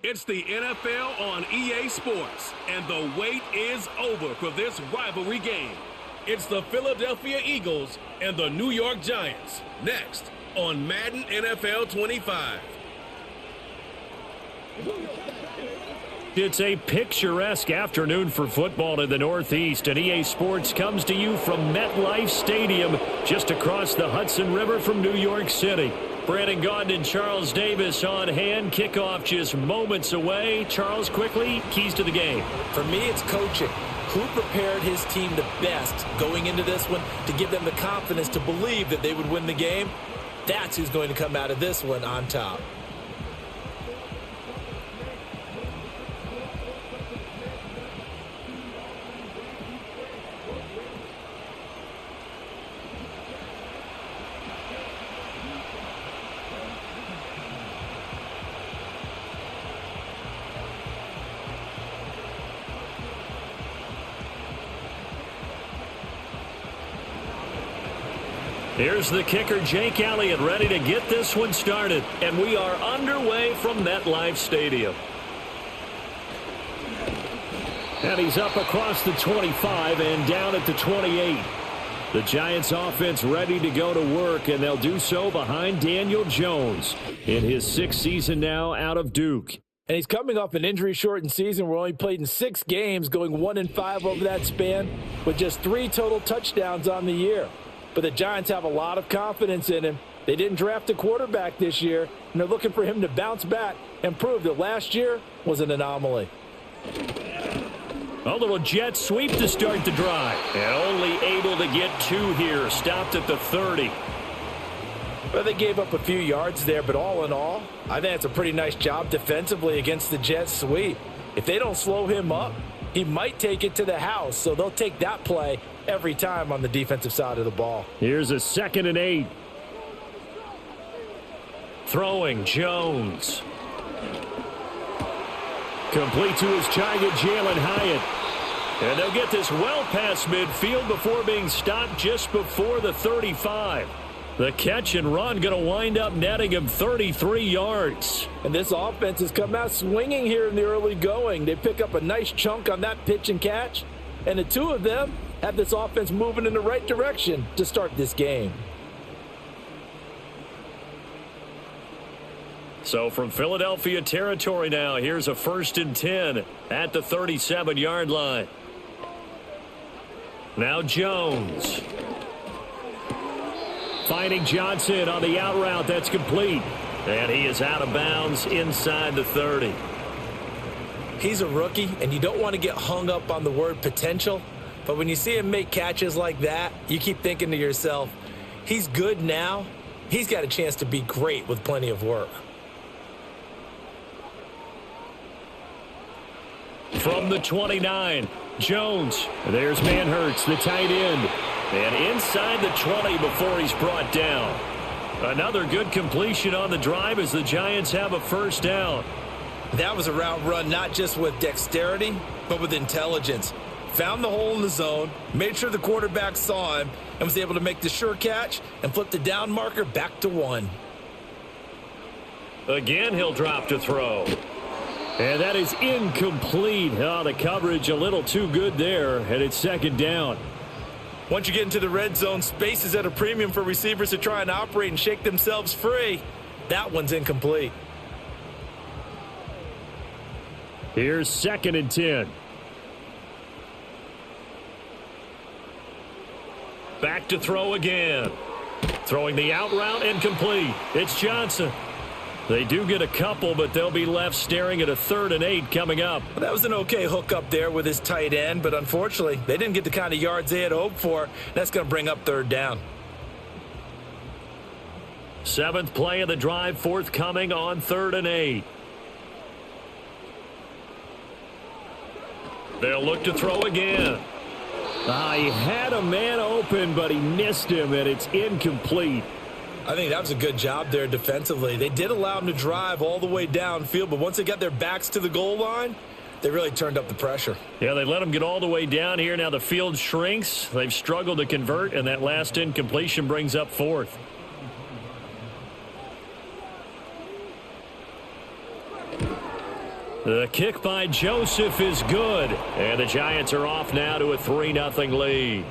It's the NFL on EA Sports, and the wait is over for this rivalry game. It's the Philadelphia Eagles and the New York Giants, next on Madden NFL 25. It's a picturesque afternoon for football in the Northeast, and EA Sports comes to you from MetLife Stadium, just across the Hudson River from New York City. Brandon Gaudin and Charles Davis on hand. Kickoff just moments away. Charles, quickly, keys to the game. For me, it's coaching. Who prepared his team the best going into this one to give them the confidence to believe that they would win the game? That's who's going to come out of this one on top. Here's the kicker, Jake Elliott, ready to get this one started. And we are underway from MetLife Stadium. And he's up across the 25 and down at the 28. The Giants offense ready to go to work, and they'll do so behind Daniel Jones in his 6th season now out of Duke. And he's coming off an injury-shortened season where he only played in 6 games, going 1-5 over that span, with just 3 total touchdowns on the year. But the Giants have a lot of confidence in him. They didn't draft a quarterback this year, and they're looking for him to bounce back and prove that last year was an anomaly. A little jet sweep to start the drive. And only able to get 2 here. Stopped at the 30. Well, they gave up a few yards there, but all in all, I think it's a pretty nice job defensively against the jet sweep. If they don't slow him up, he might take it to the house, so they'll take that play every time on the defensive side of the ball. Here's a 2nd and 8. Throwing, Jones. Complete to his target, Jalen Hyatt. And they'll get this well past midfield before being stopped just before the 35. The catch and run going to wind up netting him 33 yards. And this offense has come out swinging here in the early going. They pick up a nice chunk on that pitch and catch. And the two of them have this offense moving in the right direction to start this game. So from Philadelphia territory now, here's a 1st and 10 at the 37-yard line. Now Jones. Finding Johnson on the out route. That's complete. And he is out of bounds inside the 30. He's a rookie, and you don't want to get hung up on the word potential. But when you see him make catches like that, you keep thinking to yourself, he's good now. He's got a chance to be great with plenty of work. From the 29, Jones. There's Manhurts, the tight end. And inside the 20 before he's brought down. Another good completion on the drive as the Giants have a 1st down. That was a route run not just with dexterity, but with intelligence. Found the hole in the zone, made sure the quarterback saw him, and was able to make the sure catch and flip the down marker back to 1. Again, he'll drop to throw. And that is incomplete. Oh, the coverage a little too good there, and it's 2nd down. Once you get into the red zone, space is at a premium for receivers to try and operate and shake themselves free. That one's incomplete. Here's 2nd and 10. Back to throw again. Throwing the out route and complete. It's Johnson. They do get a couple, but they'll be left staring at a 3rd and 8 coming up. Well, that was an okay hook up there with his tight end, but unfortunately, they didn't get the kind of yards they had hoped for. That's going to bring up 3rd down. 7th play of the drive, forthcoming on 3rd and 8. They'll look to throw again. He had a man open, but he missed him, and it's incomplete. I think that was a good job there defensively. They did allow him to drive all the way downfield, but once they got their backs to the goal line, they really turned up the pressure. Yeah, they let him get all the way down here. Now the field shrinks. They've struggled to convert, and that last incompletion brings up 4th. The kick by Joseph is good. And the Giants are off now to a 3-0 lead.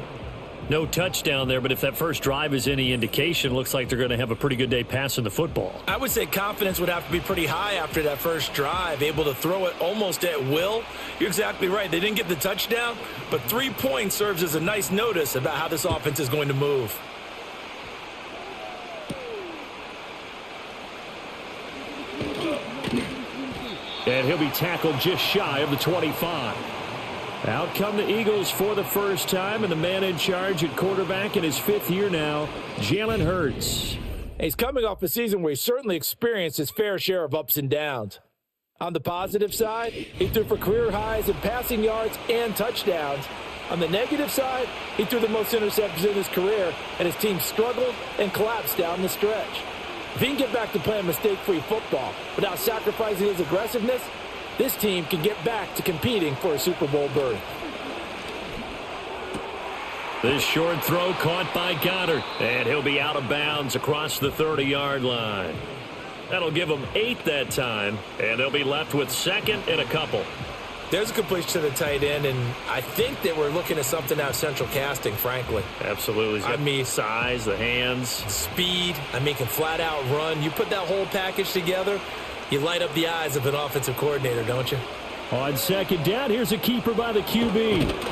No touchdown there, but if that first drive is any indication, looks like they're going to have a pretty good day passing the football. I would say confidence would have to be pretty high after that first drive, able to throw it almost at will. You're exactly right. They didn't get the touchdown, but 3 points serves as a nice notice about how this offense is going to move. And he'll be tackled just shy of the 25. Out come the Eagles for the first time, and the man in charge at quarterback in his 5th year now, Jalen Hurts. He's coming off a season where he certainly experienced his fair share of ups and downs. On the positive side, he threw for career highs in passing yards and touchdowns. On the negative side, he threw the most interceptions in his career, and his team struggled and collapsed down the stretch. If he can get back to playing mistake-free football without sacrificing his aggressiveness, this team can get back to competing for a Super Bowl berth. This short throw caught by Goddard, and he'll be out of bounds across the 30-yard line. That'll give them 8 that time, and they'll be left with 2nd and a couple. There's a completion to the tight end, and I think they were looking at something out of central casting, frankly. Absolutely. I mean, size, the hands. Speed. I mean, can flat out run. You put that whole package together, you light up the eyes of an offensive coordinator, don't you? On 2nd down, here's a keeper by the QB.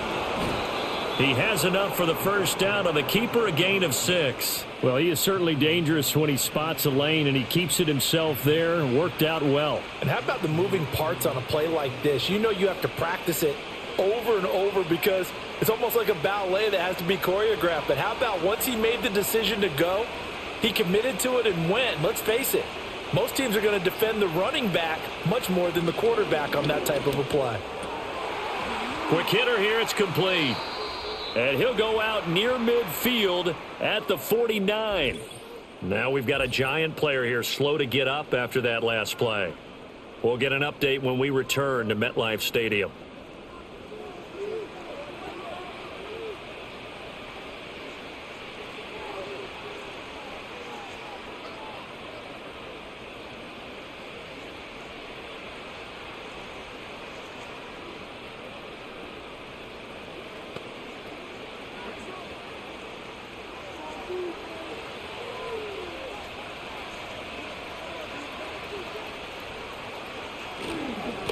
He has enough for the first down on the keeper, a gain of 6. Well, he is certainly dangerous when he spots a lane, and he keeps it himself there. Worked out well. And how about the moving parts on a play like this? You know you have to practice it over and over because it's almost like a ballet that has to be choreographed. But how about once he made the decision to go, he committed to it and went. Let's face it, most teams are going to defend the running back much more than the quarterback on that type of a play. Quick hitter here, it's complete. And he'll go out near midfield at the 49. Now we've got a Giant player here slow to get up after that last play. We'll get an update when we return to MetLife Stadium.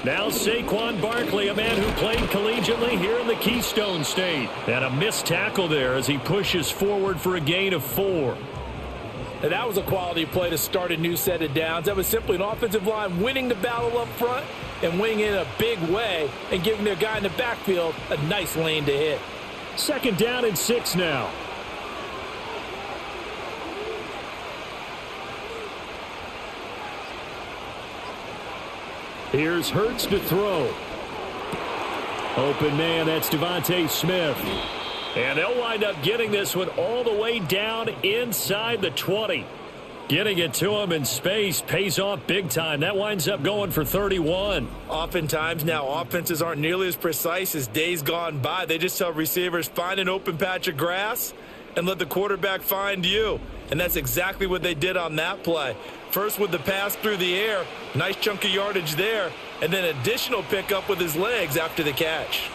Now Saquon Barkley, a man who played collegiately here in the Keystone State. And a missed tackle there as he pushes forward for a gain of 4. And that was a quality play to start a new set of downs. That was simply an offensive line winning the battle up front and winning in a big way and giving their guy in the backfield a nice lane to hit. 2nd down and 6 now. Here's Hurts to throw. Open man, that's Devontae Smith. And they'll wind up getting this one all the way down inside the 20. Getting it to him in space pays off big time. That winds up going for 31. Oftentimes now offenses aren't nearly as precise as days gone by. They just tell receivers, find an open patch of grass and let the quarterback find you. And that's exactly what they did on that play. First with the pass through the air, nice chunk of yardage there, and then additional pickup with his legs after the catch.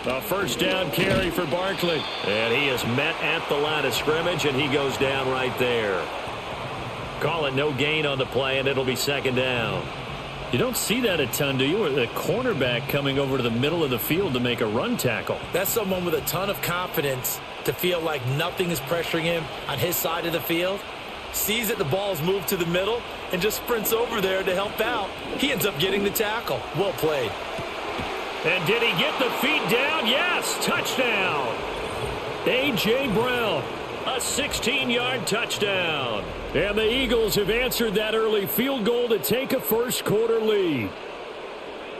A first down carry for Barkley. And he is met at the line of scrimmage, and he goes down right there. Call it no gain on the play, and it'll be 2nd down. You don't see that a ton, do you? Or the cornerback coming over to the middle of the field to make a run tackle. That's someone with a ton of confidence to feel like nothing is pressuring him on his side of the field. Sees that the ball's moved to the middle and just sprints over there to help out. He ends up getting the tackle. Well played. And did he get the feet down? Yes, touchdown. A.J. Brown, a 16-yard touchdown. And the Eagles have answered that early field goal to take a first-quarter lead.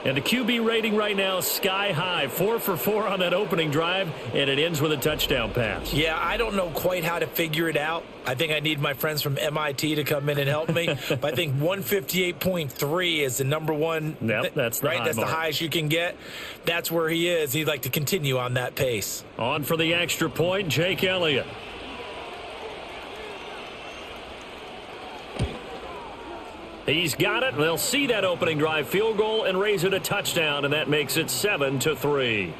And the QB rating right now, sky high. 4 for 4 on that opening drive, and it ends with a touchdown pass. Yeah, I don't know quite how to figure it out. I think I need my friends from MIT to come in and help me. But I think 158.3 is the number one. Yep, that's the right. That's mark. The highest you can get. That's where he is. He'd like to continue on that pace. On for the extra point, Jake Elliott. He's got it. They'll see that opening drive field goal and raise it a touchdown, and that makes it 7-3.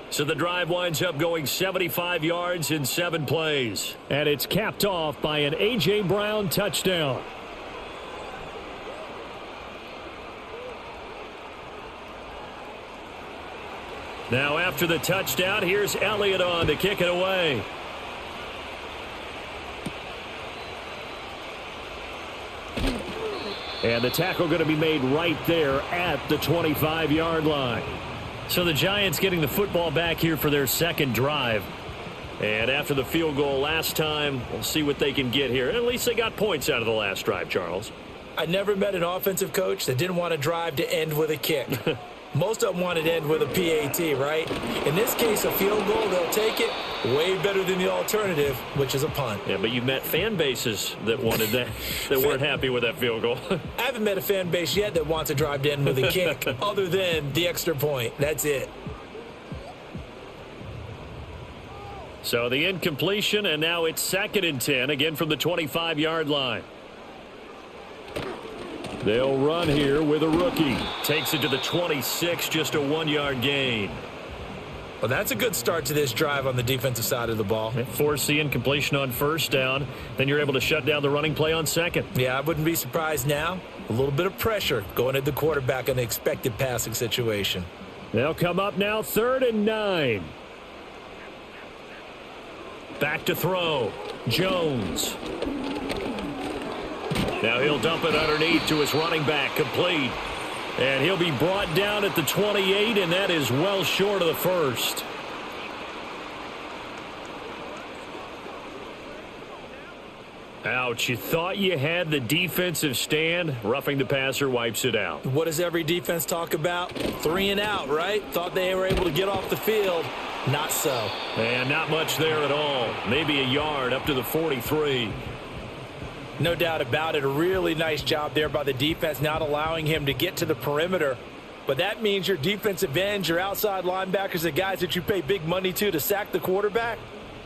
So the drive winds up going 75 yards in 7 plays. And it's capped off by an A.J. Brown touchdown. Now after the touchdown, here's Elliott on to kick it away. And the tackle going to be made right there at the 25-yard line. So the Giants getting the football back here for their second drive. And after the field goal last time, we'll see what they can get here. At least they got points out of the last drive, Charles. I never met an offensive coach that didn't want to drive to end with a kick. Most of them wanted to end with a PAT, right? In this case, a field goal, they'll take it. Way better than the alternative, which is a punt. Yeah, but you've met fan bases that wanted that, that weren't happy with that field goal. I haven't met a fan base yet that wants to drive to end with a kick, other than the extra point. That's it. So the incompletion, and now it's 2nd and 10, again from the 25-yard line. They'll run here with a rookie. Takes it to the 26, just a 1-yard gain. Well, that's a good start to this drive on the defensive side of the ball. Force the incompletion on 1st down. Then you're able to shut down the running play on 2nd. Yeah, I wouldn't be surprised now. A little bit of pressure going at the quarterback in the expected passing situation. They'll come up now 3rd and 9. Back to throw. Jones. Now he'll dump it underneath to his running back, complete. And he'll be brought down at the 28, and that is well short of the first. Ouch, you thought you had the defensive stand. Roughing the passer wipes it out. What does every defense talk about? 3 and out, right? Thought they were able to get off the field. Not so. And not much there at all. Maybe a yard up to the 43. No doubt about it. A really nice job there by the defense, not allowing him to get to the perimeter. But that means your defensive ends, your outside linebackers, the guys that you pay big money to sack the quarterback,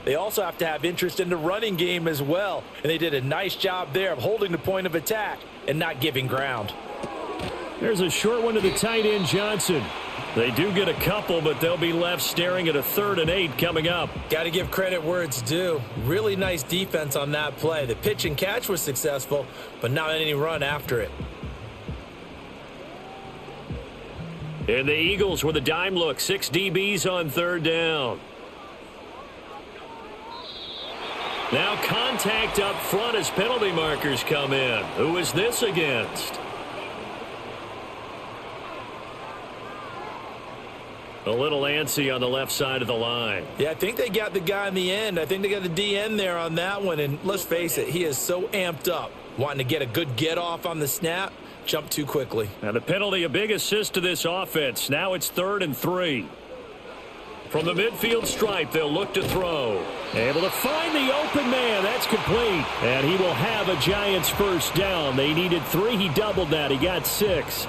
they also have to have interest in the running game as well. And they did a nice job there of holding the point of attack and not giving ground. There's a short one to the tight end, Johnson. They do get a couple, but they'll be left staring at a 3rd and 8 coming up. Got to give credit where it's due. Really nice defense on that play. The pitch and catch was successful, but not any run after it. And the Eagles with a dime look. 6 DBs on 3rd down. Now contact up front as penalty markers come in. Who is this against? A little antsy on the left side of the line. Yeah, I think they got the guy in the end. I think they got the DN there on that one. And let's face it, he is so amped up, wanting to get a good get off on the snap, jump too quickly. Now the penalty, a big assist to this offense. Now it's 3rd and 3. From the midfield stripe, they'll look to throw. Able to find the open man. That's complete. And he will have a Giants first down. They needed 3. He doubled that. He got 6.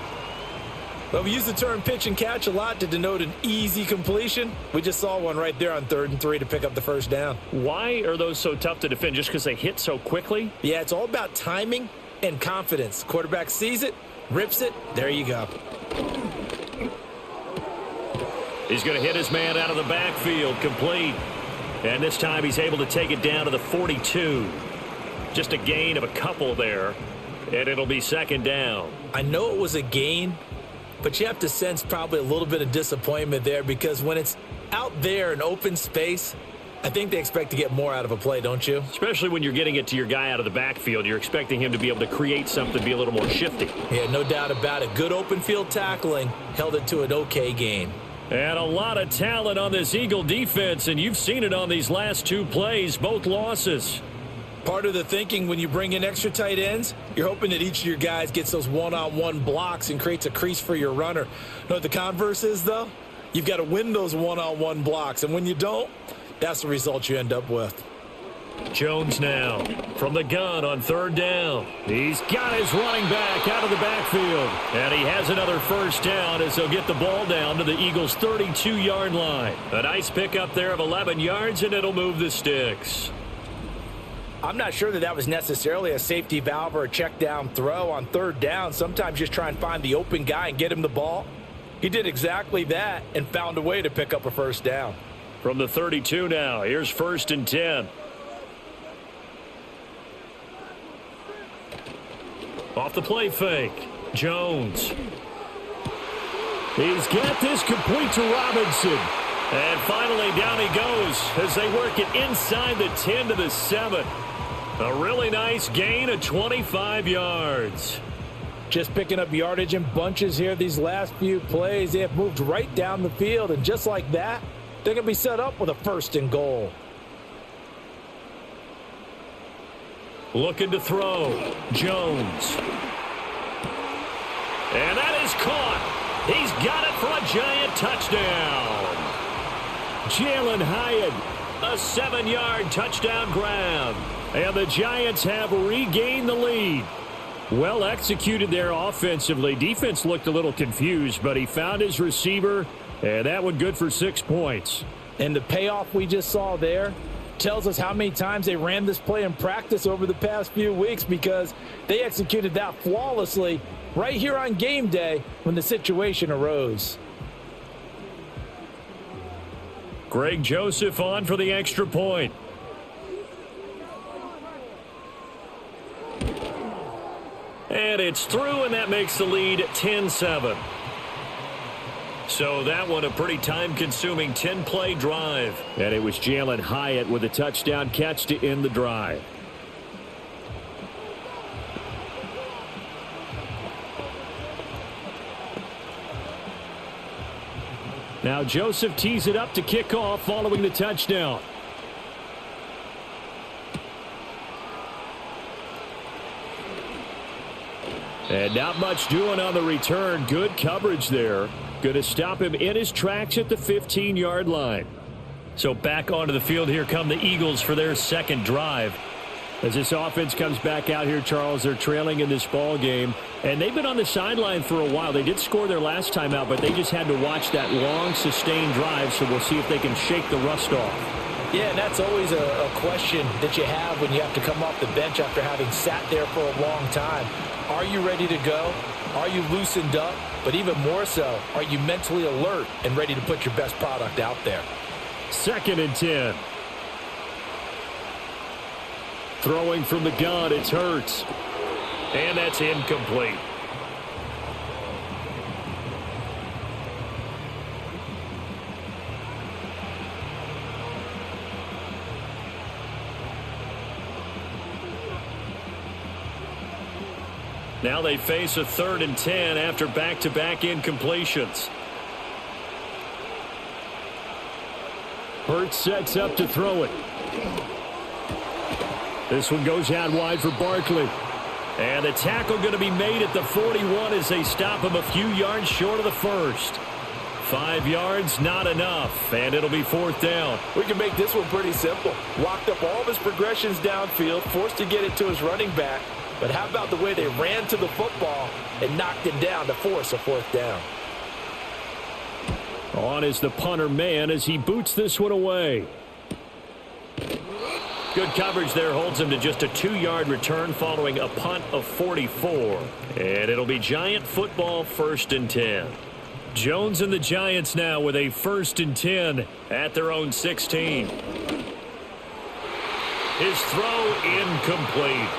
Well, we use the term pitch and catch a lot to denote an easy completion. We just saw one right there on 3rd and 3 to pick up the first down. Why are those so tough to defend? Just because they hit so quickly? Yeah, it's all about timing and confidence. Quarterback sees it, rips it, there you go. He's going to hit his man out of the backfield, complete. And this time he's able to take it down to the 42. Just a gain of a couple there, and it'll be 2nd down. I know it was a gain, but you have to sense probably a little bit of disappointment there, because when it's out there in open space, I think they expect to get more out of a play, don't you? Especially when you're getting it to your guy out of the backfield. You're expecting him to be able to create something, be a little more shifty. Yeah, no doubt about it. Good open field tackling, held it to an okay gain. And a lot of talent on this Eagle defense, and you've seen it on these last 2 plays, both losses. Part of the thinking when you bring in extra tight ends, you're hoping that each of your guys gets those one-on-one blocks and creates a crease for your runner. You know what the converse is, though? You've got to win those one-on-one blocks, and when you don't, that's the result you end up with. Jones now from the gun on 3rd down. He's got his running back out of the backfield. And he has another first down as they'll get the ball down to the Eagles' 32-yard line. A nice pickup there of 11 yards, and it'll move the sticks. I'm not sure that was necessarily a safety valve or a check down throw on third down. Sometimes just try and find the open guy and get him the ball. He did exactly that and found a way to pick up a first down. From the 32 now, here's 1st and 10. Off the play fake, Jones. He's got this complete to Robinson. And finally down he goes as they work it inside the 10 to the 7. A really nice gain of 25 yards. Just picking up yardage in bunches here these last few plays. They have moved right down the field, and just like that, they're going to be set up with a 1st and goal. Looking to throw, Jones. And that is caught. He's got it for a Giant touchdown. Jalen Hyatt, a 7-yard touchdown grab. And the Giants have regained the lead. Well executed there offensively. Defense looked a little confused, but he found his receiver, and that one good for 6 points. And the payoff we just saw there tells us how many times they ran this play in practice over the past few weeks, because they executed that flawlessly right here on game day when the situation arose. Greg Joseph on for the extra point. And it's through, and that makes the lead 10-7. So that one a pretty time-consuming 10-play drive. And it was Jalen Hyatt with a touchdown catch to end the drive. Now Joseph tees it up to kick off following the touchdown. And not much doing on the return. Good coverage there. Going to stop him in his tracks at the 15-yard line. So back onto the field here come the Eagles for their second drive. As this offense comes back out here, Charles, they're trailing in this ball game. And they've been on the sideline for a while. They did score their last time out, but they just had to watch that long, sustained drive. So we'll see if they can shake the rust off. Yeah, and that's always a question that you have when you have to come off the bench after having sat there for a long time. Are you ready to go? Are you loosened up? But even more so, are you mentally alert and ready to put your best product out there? 2nd and 10. Throwing from the gun, it's Hurts. And that's incomplete. Now they face a 3rd and 10 after back-to-back incompletions. Hurts sets up to throw it. This one goes out wide for Barkley. And the tackle going to be made at the 41 as they stop him a few yards short of the first. 5 yards, not enough, and it'll be 4th down. We can make this one pretty simple. Locked up all of his progressions downfield, forced to get it to his running back. But how about the way they ran to the football and knocked him down to force a 4th down? On is the punter man as he boots this one away. Good coverage there holds him to just a 2-yard return following a punt of 44. And it'll be Giant football 1st and 10. Jones and the Giants now with a 1st and 10 at their own 16. His throw incomplete.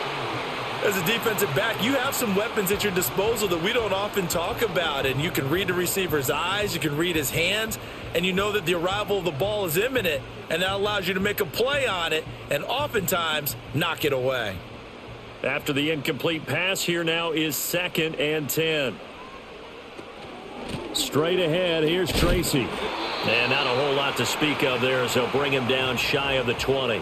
As a defensive back, you have some weapons at your disposal that we don't often talk about. And you can read the receiver's eyes, you can read his hands, and you know that the arrival of the ball is imminent, and that allows you to make a play on it and oftentimes knock it away. After the incomplete pass, here now is 2nd and 10. Straight ahead, here's Tracy. And not a whole lot to speak of there as they'll bring him down shy of the 20.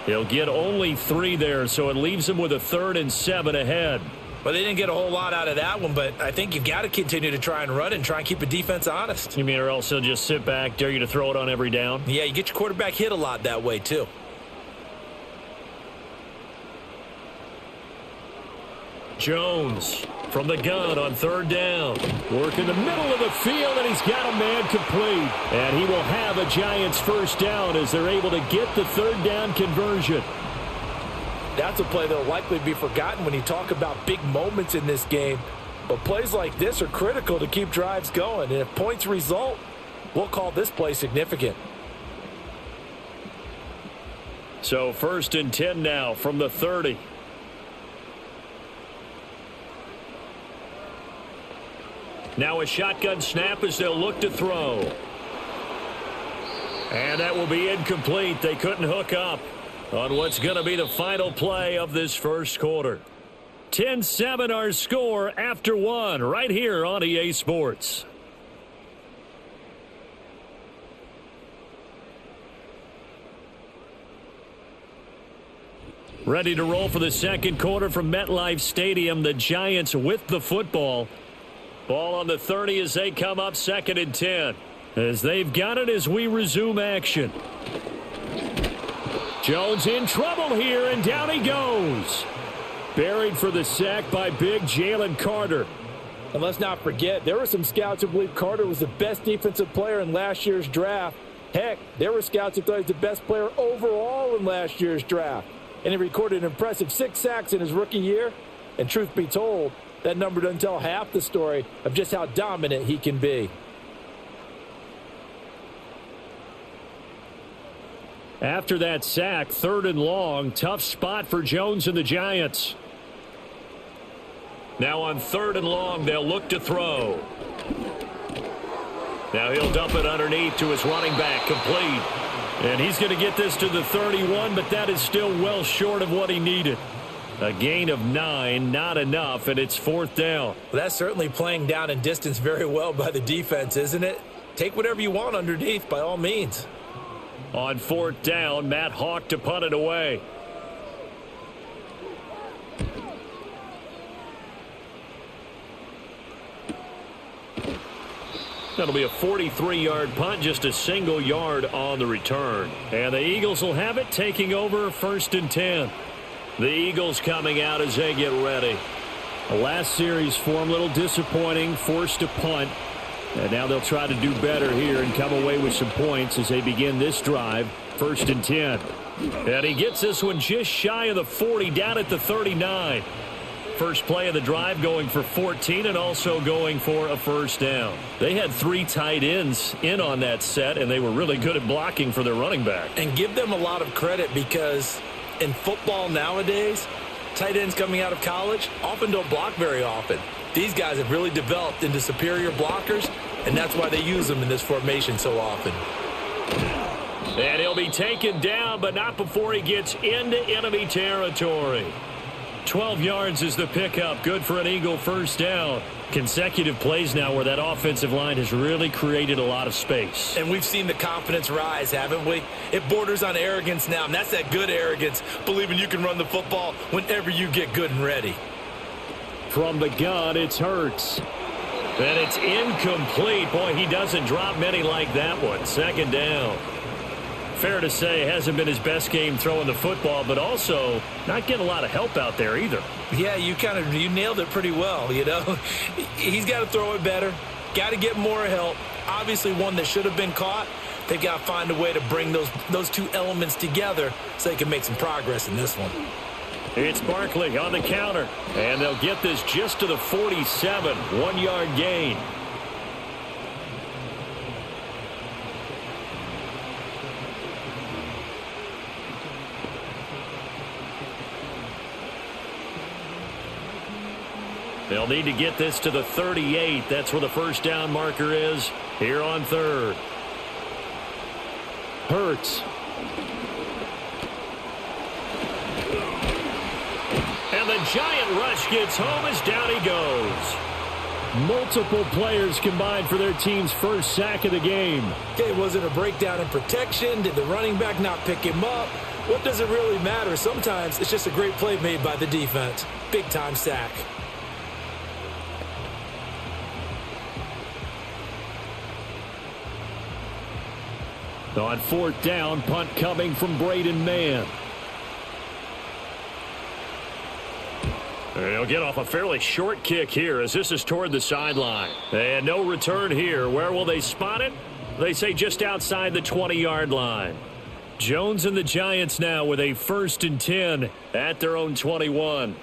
He'll get only 3 there, so it leaves him with a 3rd and 7 ahead. Well, they didn't get a whole lot out of that one, but I think you've got to continue to try and run and try and keep a defense honest. You mean or else he'll just sit back, dare you to throw it on every down? Yeah, you get your quarterback hit a lot that way, too. Jones from the gun on 3rd down. Work in the middle of the field, and he's got a man complete. And he will have a Giants 1st down as they're able to get the 3rd down conversion. That's a play that will likely be forgotten when you talk about big moments in this game. But plays like this are critical to keep drives going. And if points result, we'll call this play significant. So 1st and 10 now from the 30. Now a shotgun snap as they'll look to throw. And that will be incomplete. They couldn't hook up on what's going to be the final play of this first quarter. 10-7 our score after one right here on EA Sports. Ready to roll for the second quarter from MetLife Stadium. The Giants with the football. Ball on the 30 as they come up 2nd and 10. As they've got it as we resume action. Jones in trouble here, and down he goes. Buried for the sack by big Jalen Carter. And let's not forget, there were some scouts who believe Carter was the best defensive player in last year's draft. Heck, there were scouts who thought he was the best player overall in last year's draft. And he recorded an impressive 6 sacks in his rookie year. And truth be told, that number doesn't tell half the story of just how dominant he can be. After that sack, 3rd and long, tough spot for Jones and the Giants. Now on 3rd and long, they'll look to throw. Now he'll dump it underneath to his running back, complete. And he's going to get this to the 31, but that is still well short of what he needed. A gain of 9, not enough, and it's 4th down. Well, that's certainly playing down in distance very well by the defense, isn't it? Take whatever you want underneath, by all means. On 4th down, Matt Hawk to punt it away. That'll be a 43-yard punt, just a single yard on the return. And the Eagles will have it, taking over 1st and 10. The Eagles coming out as they get ready. The last series for them, a little disappointing, forced to punt. And now they'll try to do better here and come away with some points as they begin this drive, 1st and 10. And he gets this one just shy of the 40, down at the 39. First play of the drive going for 14 and also going for a 1st down. They had 3 tight ends in on that set, and they were really good at blocking for their running back. And give them a lot of credit because in football nowadays, tight ends coming out of college often don't block very often. These guys have really developed into superior blockers, and that's why they use them in this formation so often. And he'll be taken down, but not before he gets into enemy territory. 12 yards is the pickup. Good for an Eagle 1st down. Consecutive plays now where that offensive line has really created a lot of space. And we've seen the confidence rise, haven't we? It borders on arrogance now, and that's that good arrogance, believing you can run the football whenever you get good and ready. From the gun, it's Hurts. And it's incomplete. Boy, he doesn't drop many like that one. 2nd down. Fair to say, hasn't been his best game throwing the football, but also not getting a lot of help out there either. Yeah, you nailed it pretty well, you know. He's got to throw it better, got to get more help. Obviously one that should have been caught. They've got to find a way to bring those 2 elements together so they can make some progress in this one. It's Barkley on the counter, and they'll get this just to the 47, 1-yard gain. They'll need to get this to the 38. That's where the 1st down marker is here on 3rd. Hurts. And the giant rush gets home as down he goes. Multiple players combined for their team's 1st sack of the game. Okay, was it a breakdown in protection? Did the running back not pick him up? What does it really matter? Sometimes it's just a great play made by the defense. Big-time sack. On 4th down, punt coming from Braden Mann. He'll get off a fairly short kick here as this is toward the sideline. And no return here. Where will they spot it? They say just outside the 20-yard line. Jones and the Giants now with a 1st and 10 at their own 21.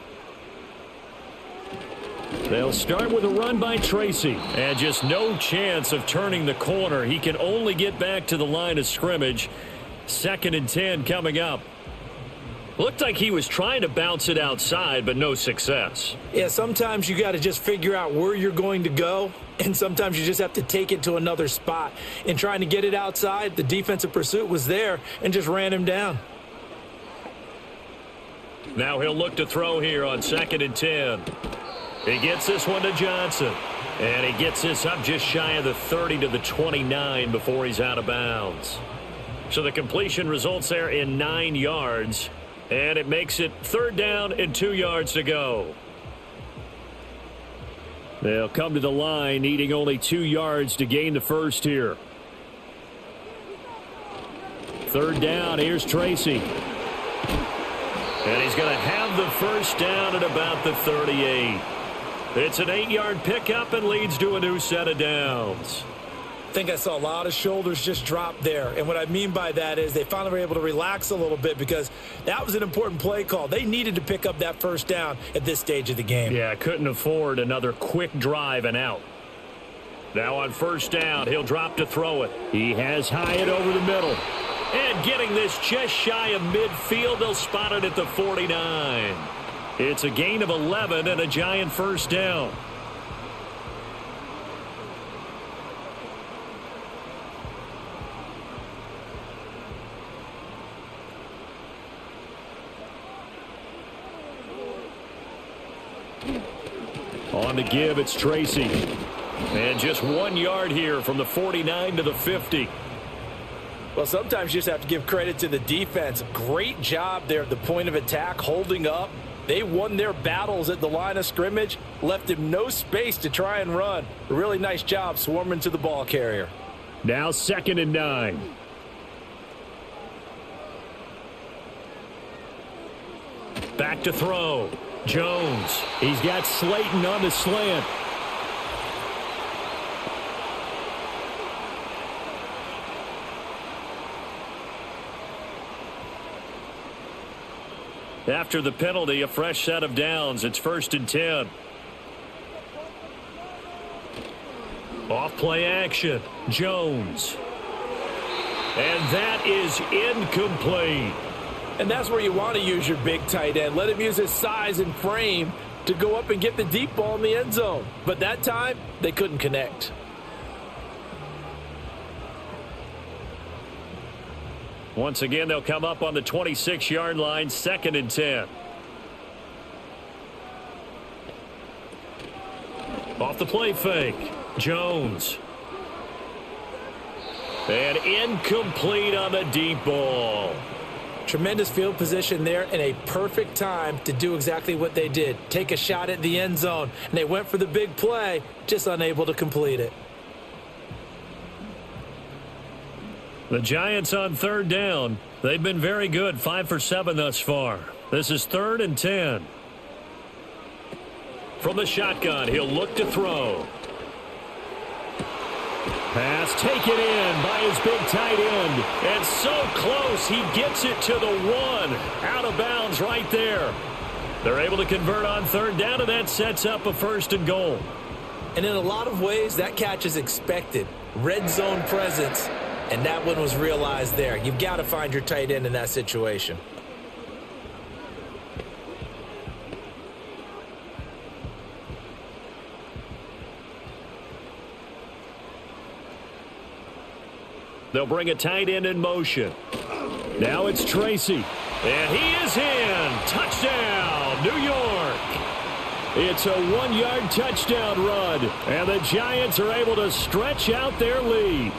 They'll start with a run by Tracy. And just no chance of turning the corner. He can only get back to the line of scrimmage. 2nd and 10 coming up. Looked like he was trying to bounce it outside, but no success. Yeah, sometimes you got to just figure out where you're going to go, and sometimes you just have to take it to another spot. In trying to get it outside, the defensive pursuit was there and just ran him down. Now he'll look to throw here on 2nd and 10. He gets this one to Johnson, and he gets this up just shy of the 30 to the 29 before he's out of bounds. So the completion results there in 9 yards. And it makes it 3rd down and 2 yards to go. They'll come to the line needing only 2 yards to gain the first here. 3rd down, here's Tracy. And he's going to have the first down at about the 38. It's an 8-yard pickup and leads to a new set of downs. I think I saw a lot of shoulders just drop there. And what I mean by that is they finally were able to relax a little bit because that was an important play call. They needed to pick up that first down at this stage of the game. Yeah, couldn't afford another quick drive and out. Now on 1st down, he'll drop to throw it. He has Hyatt over the middle. And getting this just shy of midfield, they'll spot it at the 49. It's a gain of 11 and a Giant first down. On to give, it's Tracy. And just 1 yard here from the 49 to the 50. Well, sometimes you just have to give credit to the defense. Great job there at the point of attack, holding up. They won their battles at the line of scrimmage, left him no space to try and run. A really nice job swarming to the ball carrier. Now 2nd and 9. Back to throw. Jones. He's got Slayton on the slant. After the penalty, a fresh set of downs. It's 1st and 10. Off play action. Jones. And that is incomplete. And that's where you want to use your big tight end. Let him use his size and frame to go up and get the deep ball in the end zone. But that time, they couldn't connect. Once again, they'll come up on the 26-yard line, 2nd and 10. Off the play fake. Jones. And incomplete on the deep ball. Tremendous field position there and a perfect time to do exactly what they did. Take a shot at the end zone. And they went for the big play, just unable to complete it. The Giants on 3rd down. They've been very good, 5 for 7 thus far. This is 3rd and 10. From the shotgun, he'll look to throw. Pass taken in by his big tight end. And so close, he gets it to the 1. Out of bounds right there. They're able to convert on 3rd down, and that sets up a 1st and goal. And in a lot of ways, that catch is expected. Red zone presence, and that one was realized there. You've got to find your tight end in that situation. They'll bring a tight end in motion. Now it's Tracy. And he is in. Touchdown, New York. It's a 1-yard touchdown run. And the Giants are able to stretch out their lead.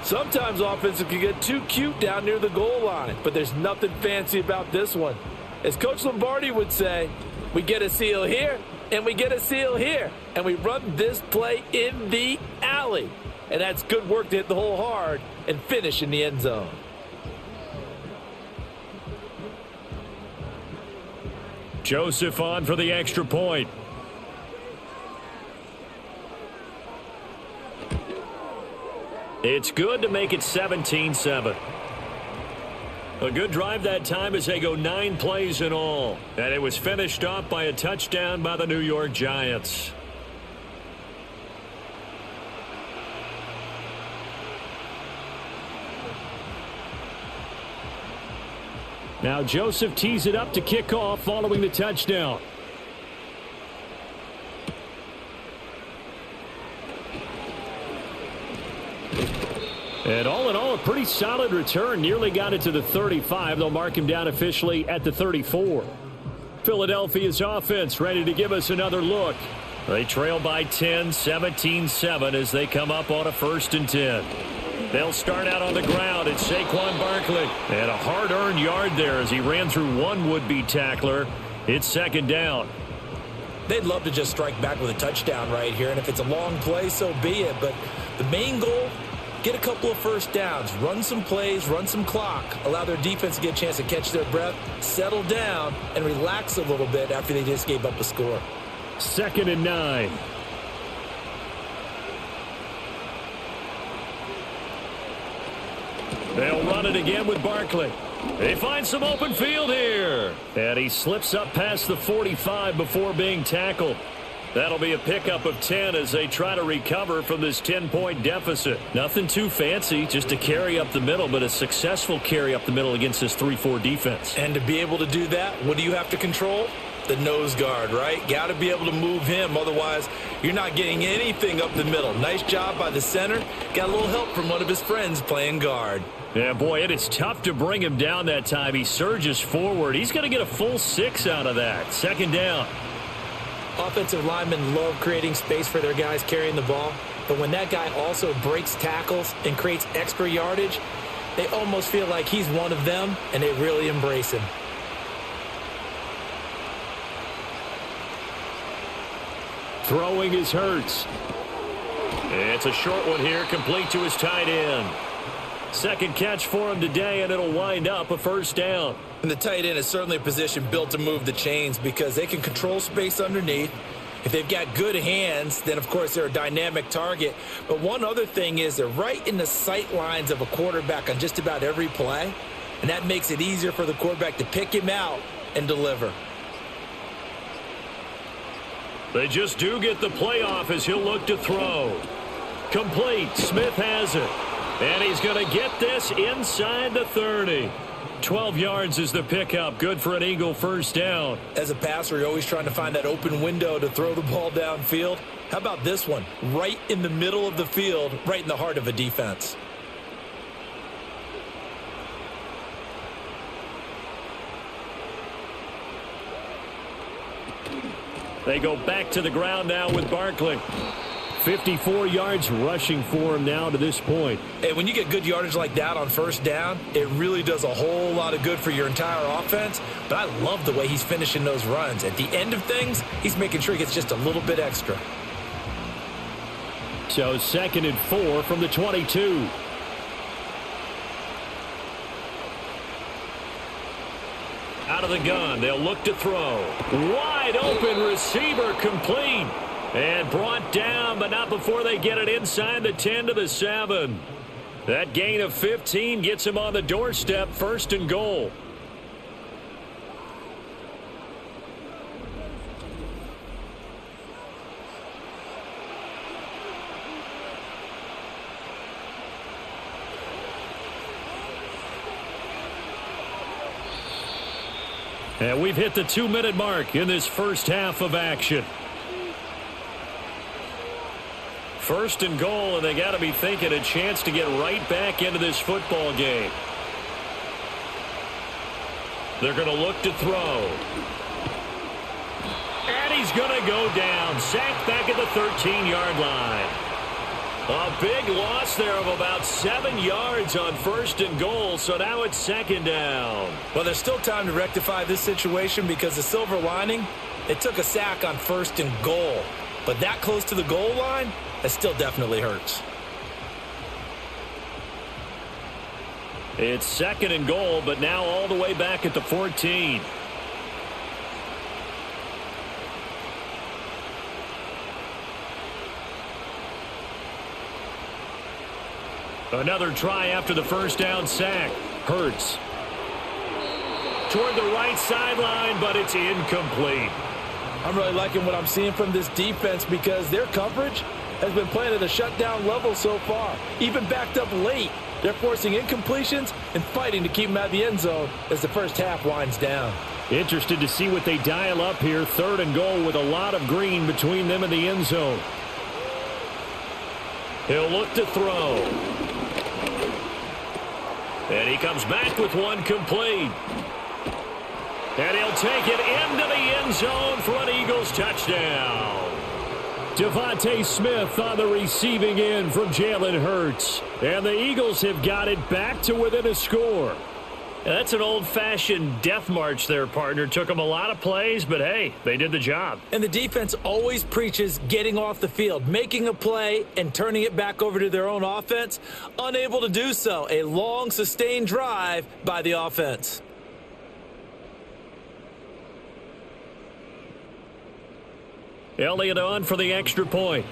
Sometimes offenses can get too cute down near the goal line, but there's nothing fancy about this one. As Coach Lombardi would say, we get a seal here, and we get a seal here, and we run this play in the alley. And that's good work to hit the hole hard and finish in the end zone. Joseph on for the extra point. It's good to make it 17-7. A good drive that time as they go 9 plays in all. And it was finished off by a touchdown by the New York Giants. Now Joseph tees it up to kick off following the touchdown. And all in all, a pretty solid return. Nearly got it to the 35. They'll mark him down officially at the 34. Philadelphia's offense ready to give us another look. They trail by 10, 17-7 as they come up on a 1st and 10. They'll start out on the ground. It's Saquon Barkley. And a hard-earned yard there as he ran through one would-be tackler. It's 2nd down. They'd love to just strike back with a touchdown right here, and if it's a long play, so be it. But the main goal, get a couple of 1st downs, run some plays, run some clock, allow their defense to get a chance to catch their breath, settle down, and relax a little bit after they just gave up a score. 2nd and 9. They'll run it again with Barkley. They find some open field here. And he slips up past the 45 before being tackled. That'll be a pickup of 10 as they try to recover from this 10-point deficit. Nothing too fancy, just a carry up the middle, but a successful carry up the middle against this 3-4 defense. And to be able to do that, what do you have to control? The nose guard, right? Got to be able to move him. Otherwise, you're not getting anything up the middle. Nice job by the center. Got a little help from one of his friends playing guard. Yeah, boy, it is tough to bring him down that time. He surges forward. He's going to get a full 6 out of that. 2nd down. Offensive linemen love creating space for their guys carrying the ball. But when that guy also breaks tackles and creates extra yardage, they almost feel like he's one of them, and they really embrace him. Throwing is Hurts. It's a short one here, complete to his tight end. 2nd catch for him today, and it'll wind up a 1st down. And the tight end is certainly a position built to move the chains because they can control space underneath. If they've got good hands, then, of course, they're a dynamic target. But one other thing is they're right in the sight lines of a quarterback on just about every play, and that makes it easier for the quarterback to pick him out and deliver. They just do get the play off as he'll look to throw. Complete. Smith has it. And he's going to get this inside the 30. 12 yards is the pickup. Good for an Eagle 1st down. As a passer, you're always trying to find that open window to throw the ball downfield. How about this one? Right in the middle of the field, right in the heart of a defense. They go back to the ground now with Barkley. 54 yards rushing for him now to this point. Hey, when you get good yardage like that on 1st down, it really does a whole lot of good for your entire offense. But I love the way he's finishing those runs. At the end of things, he's making sure he gets just a little bit extra. So 2nd and 4 from the 22. Out of the gun, they'll look to throw. Wide open receiver, complete. And brought down, but not before they get it inside the 10 to the 7. That gain of 15 gets him on the doorstep, 1st and goal. And we've hit the 2-minute mark in this first half of action. 1st and goal, and they got to be thinking a chance to get right back into this football game. They're going to look to throw. And he's going to go down. Sacked back at the 13-yard line. A big loss there of about 7 yards on 1st and goal, so now it's 2nd down. Well, there's still time to rectify this situation because the silver lining, it took a sack on 1st and goal. But that close to the goal line, that still definitely hurts. It's 2nd and goal, but now all the way back at the 14. Another try after the 1st down sack. Hurts. toward the right sideline, but it's incomplete. I'm really liking what I'm seeing from this defense because their coverage has been playing at a shutdown level so far. Even backed up late, they're forcing incompletions and fighting to keep them out of the end zone as the first half winds down. Interested to see what they dial up here. 3rd and goal with a lot of green between them and the end zone. He'll look to throw. And he comes back with one complete. And he'll take it into the end zone for an Eagles touchdown. Devontae Smith on the receiving end from Jalen Hurts. And the Eagles have got it back to within a score. That's an old-fashioned death march there, partner. Took them a lot of plays, but hey, they did the job. And the defense always preaches getting off the field, making a play, and turning it back over to their own offense. Unable to do so. A long, sustained drive by the offense. Elliott on for the extra point.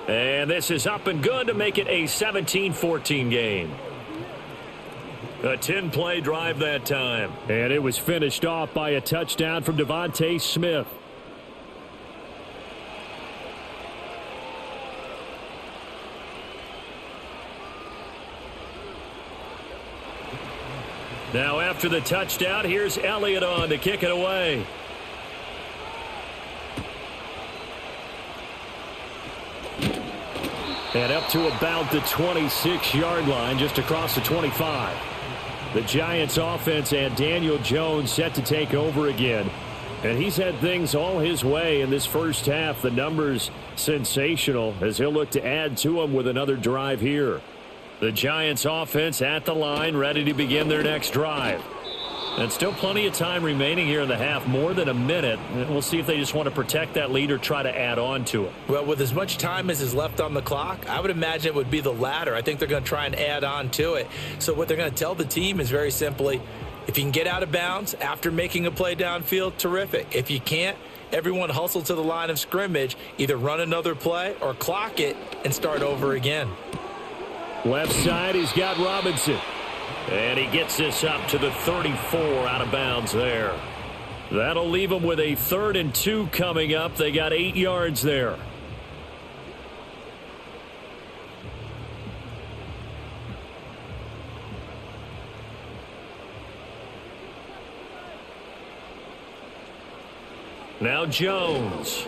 And this is up and good to make it a 17-14 game. A 10-play drive that time. And it was finished off by a touchdown from Devontae Smith. Now after the touchdown, here's Elliott on to kick it away. And up to about the 26-yard line, just across the 25. The Giants offense and Daniel Jones set to take over again. And he's had things all his way in this first half. The numbers sensational as he'll look to add to them with another drive here. The Giants offense at the line, ready to begin their next drive. And still plenty of time remaining here in the half, more than a minute. We'll see if they just want to protect that lead or try to add on to it. Well, with as much time as is left on the clock, I would imagine it would be the latter. I think they're going to try and add on to it. So what they're going to tell the team is very simply, if you can get out of bounds after making a play downfield, terrific. If you can't, everyone hustle to the line of scrimmage, either run another play or clock it and start over again. Left side, he's got Robinson. And he gets this up to the 34 out of bounds there. That'll leave them with a 3rd and 2 coming up. They got 8 yards there. Now Jones.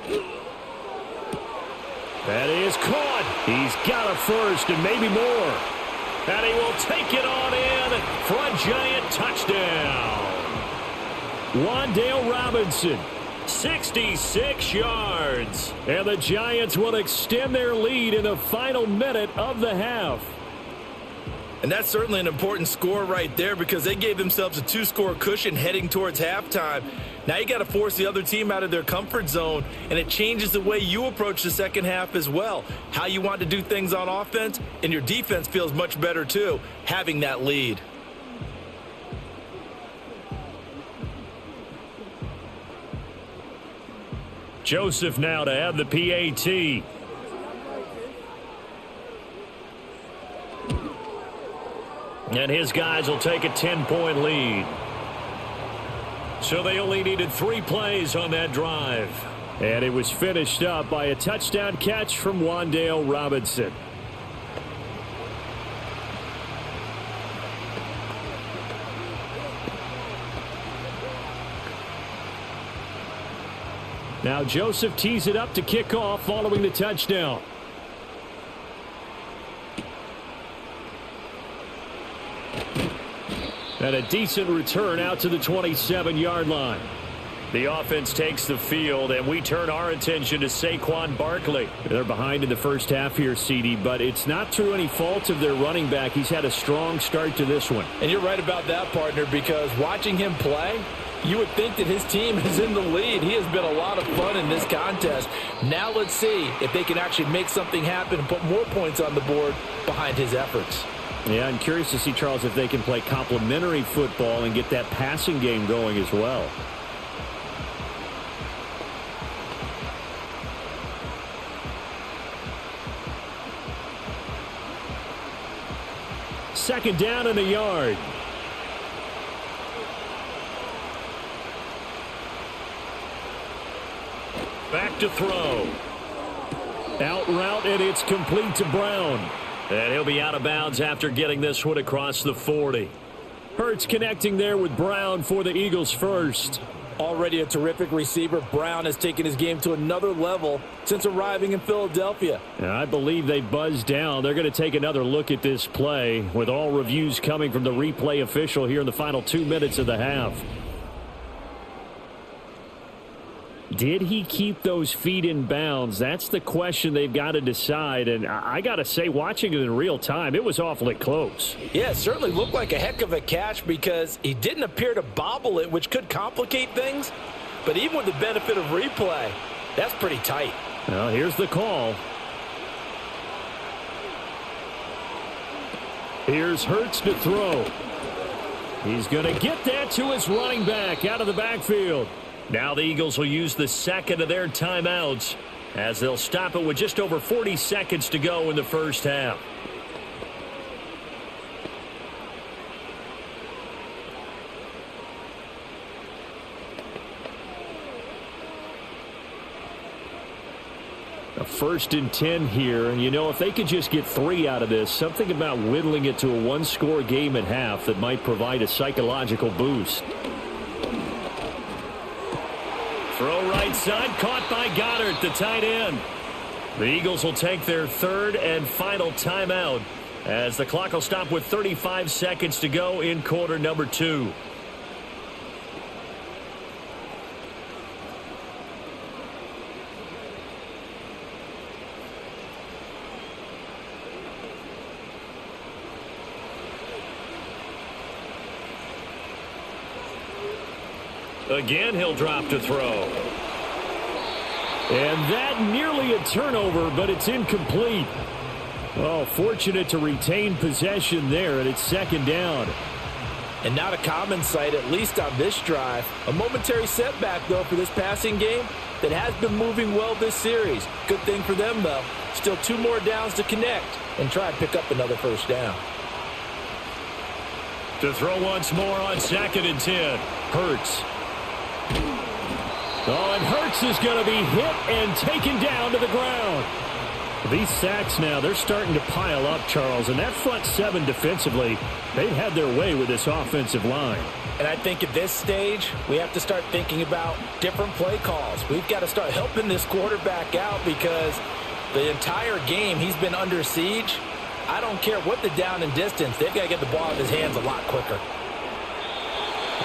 That is caught. He's got a first and maybe more. And he will take it on in for a Giant touchdown. Wan'Dale Robinson, 66 yards. And the Giants will extend their lead in the final minute of the half. And that's certainly an important score right there because they gave themselves a 2-score cushion heading towards halftime. Now you got to force the other team out of their comfort zone, and it changes the way you approach the second half as well. How you want to do things on offense, and your defense feels much better too, having that lead. Joseph now to add the PAT. And his guys will take a 10-point lead. So they only needed 3 plays on that drive. And it was finished up by a touchdown catch from Wan'Dale Robinson. Now Joseph tees it up to kick off following the touchdown. And a decent return out to the 27-yard line. The offense takes the field, and we turn our attention to Saquon Barkley. They're behind in the first half here, CD, but it's not through any fault of their running back. He's had a strong start to this one. And you're right about that, partner, because watching him play, you would think that his team is in the lead. He has been a lot of fun in this contest. Now let's see if they can actually make something happen and put more points on the board behind his efforts. Yeah, I'm curious to see, Charles, if they can play complementary football and get that passing game going as well. second down and a yard. Back to throw. Out route, and it's complete to Brown. And he'll be out of bounds after getting this one across the 40. Hurts connecting there with Brown for the Eagles first. Already a terrific receiver, Brown has taken his game to another level since arriving in Philadelphia. And I believe they buzzed down. They're going to take another look at this play with all reviews coming from the replay official here in the final 2 minutes of the half. Did he keep those feet in bounds? That's the question they've got to decide. And I got to say, watching it in real time, it was awfully close. Yeah, it certainly looked like a heck of a catch because he didn't appear to bobble it, which could complicate things. But even with the benefit of replay, that's pretty tight. Well, here's the call. Here's Hurts to throw. He's going to get that to his running back out of the backfield. Now the Eagles will use the second of their timeouts as they'll stop it with just over 40 seconds to go in the first half. A 1st and 10 here, and you know, if they could just get 3 out of this, something about whittling it to a one-score game at half that might provide a psychological boost. Throw right side, caught by Goddard, the tight end. The Eagles will take their 3rd and final timeout as the clock will stop with 35 seconds to go in quarter number 2. Again, he'll drop to throw. And that nearly a turnover, but it's incomplete. Oh, fortunate to retain possession there, and it's second down. And not a common sight, at least on this drive. A momentary setback, though, for this passing game that has been moving well this series. Good thing for them, though. Still 2 more downs to connect and try and pick up another first down. To throw once more on 2nd and 10. Hurts. Oh, and Hurts is going to be hit and taken down to the ground. These sacks now, they're starting to pile up, Charles, and that front 7 defensively, they've had their way with this offensive line. And I think at this stage, we have to start thinking about different play calls. We've got to start helping this quarterback out because the entire game he's been under siege. I don't care what the down and distance, they've got to get the ball in his hands a lot quicker.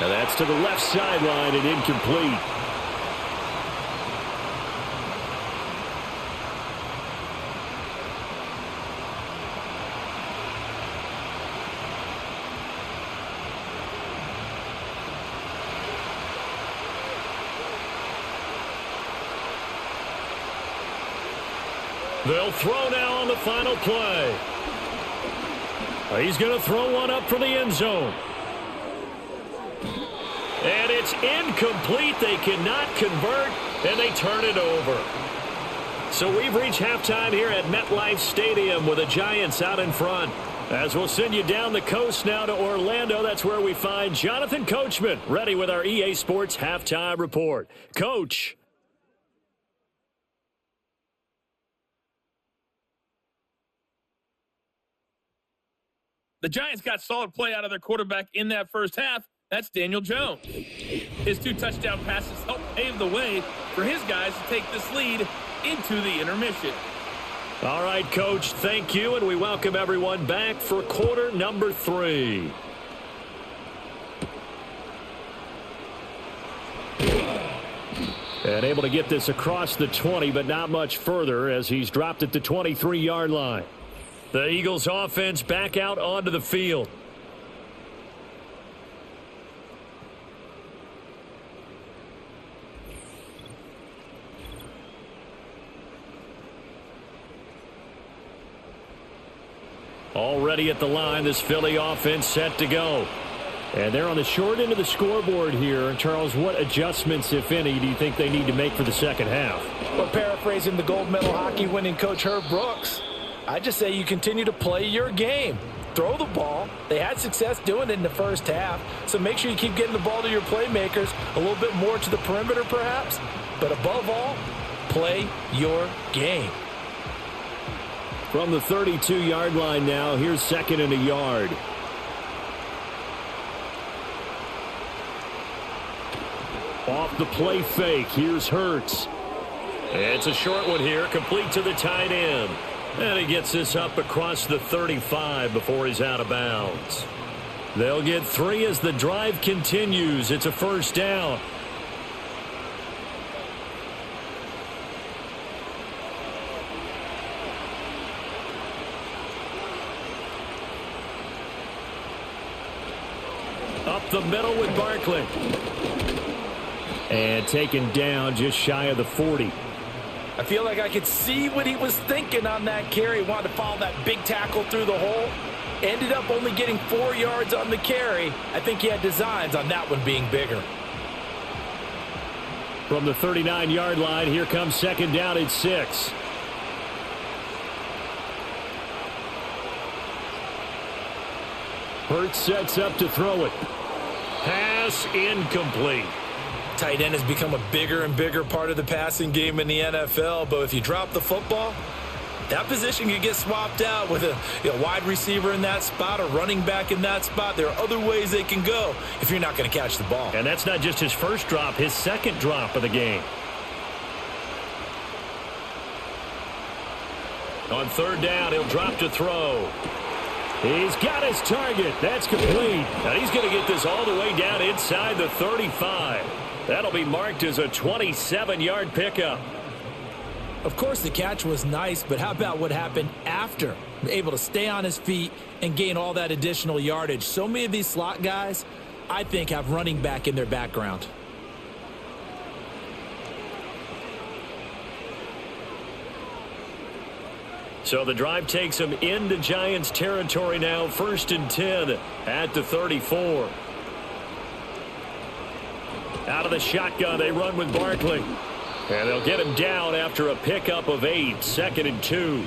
Now that's to the left sideline and incomplete. They'll throw now on the final play. He's going to throw one up for the end zone. And it's incomplete. They cannot convert, and they turn it over. So we've reached halftime here at MetLife Stadium with the Giants out in front. As we'll send you down the coast now to Orlando, that's where we find Jonathan Coachman ready with our EA Sports Halftime Report. Coach. The Giants got solid play out of their quarterback in that first half. That's Daniel Jones. His 2 touchdown passes helped pave the way for his guys to take this lead into the intermission. All right, Coach, thank you, and we welcome everyone back for quarter number 3. And able to get this across the 20, but not much further as he's dropped at the 23-yard line. The Eagles offense back out onto the field. Already at the line, this Philly offense set to go. And they're on the short end of the scoreboard here. Charles, what adjustments, if any, do you think they need to make for the second half? Well, paraphrasing the gold medal hockey winning coach Herb Brooks, I just say you continue to play your game. throw the ball. They had success doing it in the first half, so make sure you keep getting the ball to your playmakers, a little bit more to the perimeter perhaps, but above all, play your game. From the 32-yard line now, here's 2nd and a yard. Off the play fake, here's Hurts. It's a short one here, complete to the tight end. And he gets this up across the 35 before he's out of bounds. They'll get 3 as the drive continues. It's a first down. Up the middle with Barkley. And taken down just shy of the 40. I feel like I could see what he was thinking on that carry. He wanted to follow that big tackle through the hole. Ended up only getting 4 yards on the carry. I think he had designs on that one being bigger. From the 39-yard line, here comes 2nd down at 6. Hurts sets up to throw it. Pass incomplete. Tight end has become a bigger and bigger part of the passing game in the NFL, but if you drop the football, that position could get swapped out with a wide receiver in that spot, a running back in that spot. There are other ways they can go if you're not going to catch the ball. And that's not just his first drop, his 2nd drop of the game. On 3rd down, he'll drop to throw. He's got his target. That's complete. And he's going to get this all the way down inside the 35. That'll be marked as a 27-yard pickup. Of course, the catch was nice, but how about what happened after? Able to stay on his feet and gain all that additional yardage. So many of these slot guys, I think, have running back in their background. So the drive takes him into Giants territory now. 1st and 10 at the 34. Out of the shotgun, they run with Barkley. And they'll get him down after a pickup of 8. 2nd and 2.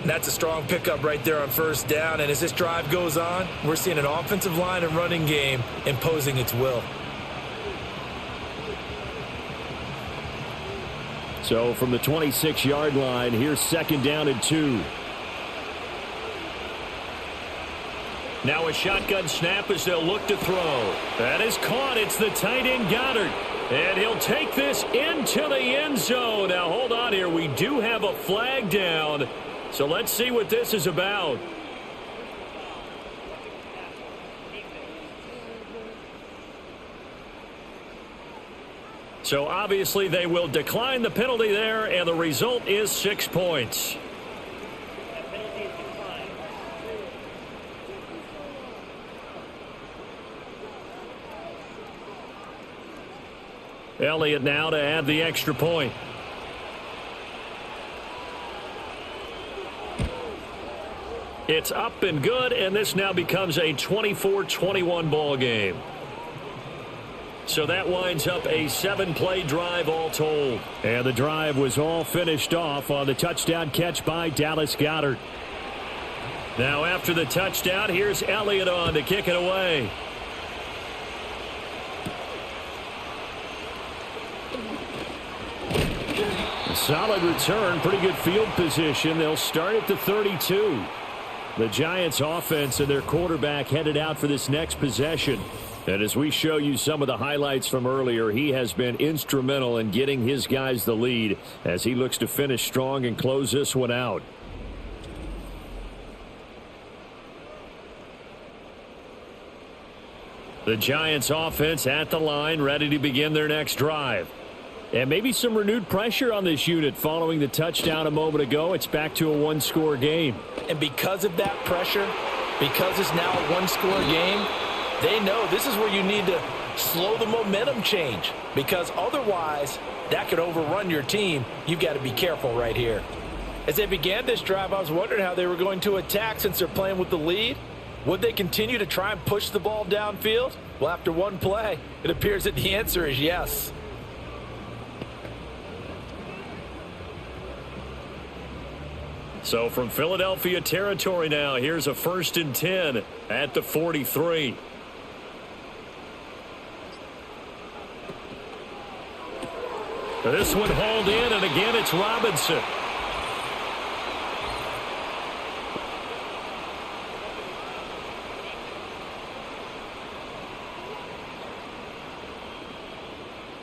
And that's a strong pickup right there on 1st down. And as this drive goes on, we're seeing an offensive line and running game imposing its will. So from the 26-yard line, here's 2nd down and 2. Now a shotgun snap as they'll look to throw. That is caught. It's the tight end Goddard. And he'll take this into the end zone. Now hold on here. We do have a flag down. So let's see what this is about. So obviously they will decline the penalty there, and the result is 6 points. Elliott now to add the extra point. It's up and good, and this now becomes a 24-21 ball game. So that winds up a 7-play drive all told. And the drive was all finished off on the touchdown catch by Dallas Goedert. Now after the touchdown, here's Elliott on to kick it away. Solid return, pretty good field position. They'll start at the 32. The Giants offense and their quarterback headed out for this next possession. And as we show you some of the highlights from earlier, he has been instrumental in getting his guys the lead as he looks to finish strong and close this one out. The Giants offense at the line, ready to begin their next drive. And maybe some renewed pressure on this unit following the touchdown a moment ago. It's back to a one-score game. And because of that pressure, because it's now a one-score game, they know this is where you need to slow the momentum change, because otherwise that could overrun your team. You've got to be careful right here. As they began this drive, I was wondering how they were going to attack since they're playing with the lead. Would they continue to try and push the ball downfield? Well, after one play, it appears that the answer is yes. So from Philadelphia territory now, here's a 1st and 10 at the 43. This one hauled in, and again it's Robinson.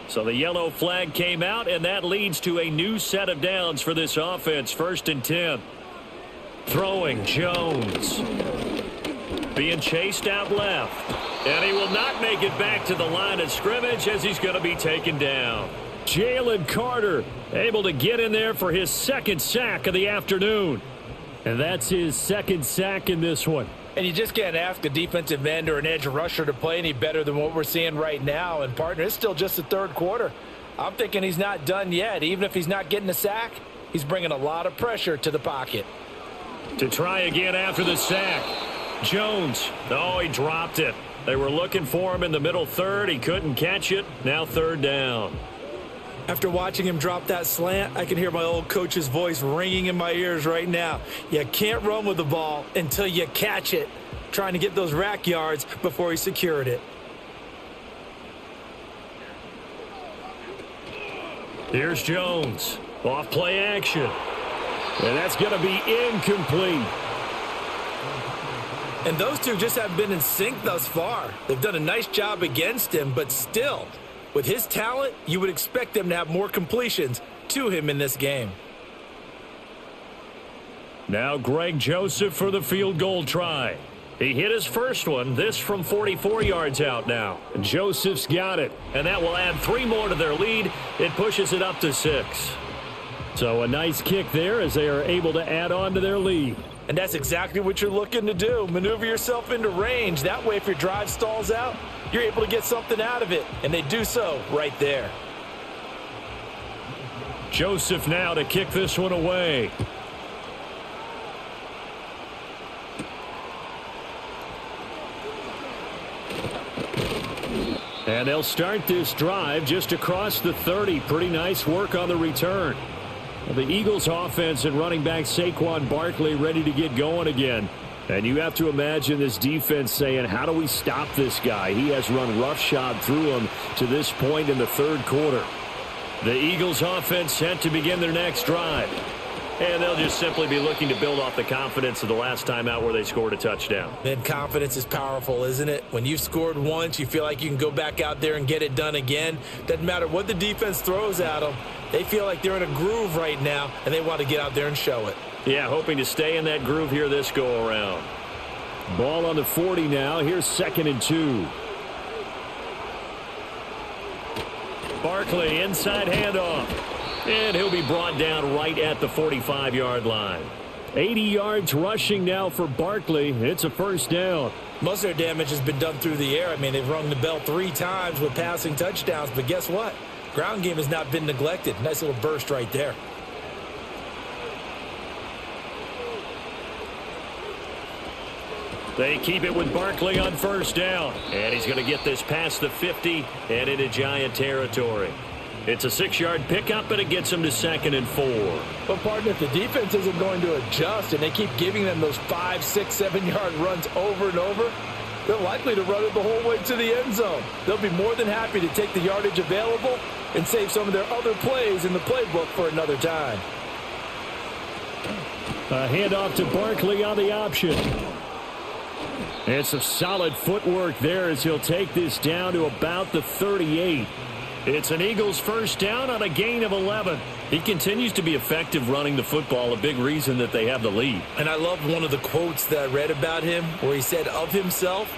So the yellow flag came out, and that leads to a new set of downs for this offense. 1st and 10. Throwing, Jones. Being chased out left. And he will not make it back to the line of scrimmage as he's going to be taken down. Jalen Carter able to get in there for his 2nd sack of the afternoon. And that's his 2nd sack in this one. And you just can't ask a defensive end or an edge rusher to play any better than what we're seeing right now. And, partner, it's still just the 3rd quarter. I'm thinking he's not done yet. Even if he's not getting a sack, he's bringing a lot of pressure to the pocket. To try again after the sack. Jones. Oh, he dropped it. They were looking for him in the middle 3rd. He couldn't catch it. Now 3rd down. After watching him drop that slant, I can hear my old coach's voice ringing in my ears right now. You can't run with the ball until you catch it. Trying to get those rack yards before he secured it. Here's Jones. Off play action. And that's going to be incomplete. And those two just haven't been in sync thus far. They've done a nice job against him, but still, with his talent, you would expect them to have more completions to him in this game. Now Greg Joseph for the field goal try. He hit his first one, this from 44 yards out now. Joseph's got it, and that will add 3 more to their lead. It pushes it up to 6. So a nice kick there as they are able to add on to their lead. And that's exactly what you're looking to do. Maneuver yourself into range. That way, if your drive stalls out, you're able to get something out of it. And they do so right there. Joseph now to kick this one away. And they'll start this drive just across the 30. Pretty nice work on the return. The Eagles offense and running back Saquon Barkley ready to get going again. And you have to imagine this defense saying, how do we stop this guy? He has run roughshod through him to this point in the 3rd quarter. The Eagles offense set to begin their next drive. And they'll just simply be looking to build off the confidence of the last time out where they scored a touchdown. And confidence is powerful, isn't it? When you've scored once, you feel like you can go back out there and get it done again. Doesn't matter what the defense throws at them. They feel like they're in a groove right now, and they want to get out there and show it. Yeah, hoping to stay in that groove here this go-around. Ball on the 40 now. Here's 2nd and 2. Barkley, inside handoff. And he'll be brought down right at the 45-yard line. 80 yards rushing now for Barkley. It's a 1st down. Most of their damage has been done through the air. I mean, they've rung the bell 3 times with passing touchdowns. But guess what? Ground game has not been neglected. Nice little burst right there. They keep it with Barkley on 1st down. And he's going to get this past the 50 and into Giant territory. It's a 6-yard pickup, and it gets him to 2nd and 4. But, partner, if the defense isn't going to adjust and they keep giving them those 5, 6, 7-yard runs over and over, they're likely to run it the whole way to the end zone. They'll be more than happy to take the yardage available and save some of their other plays in the playbook for another time. A handoff to Barkley on the option. And some solid footwork there as he'll take this down to about the 38. It's an Eagles 1st down on a gain of 11. He continues to be effective running the football, a big reason that they have the lead. And I love one of the quotes that I read about him where he said of himself,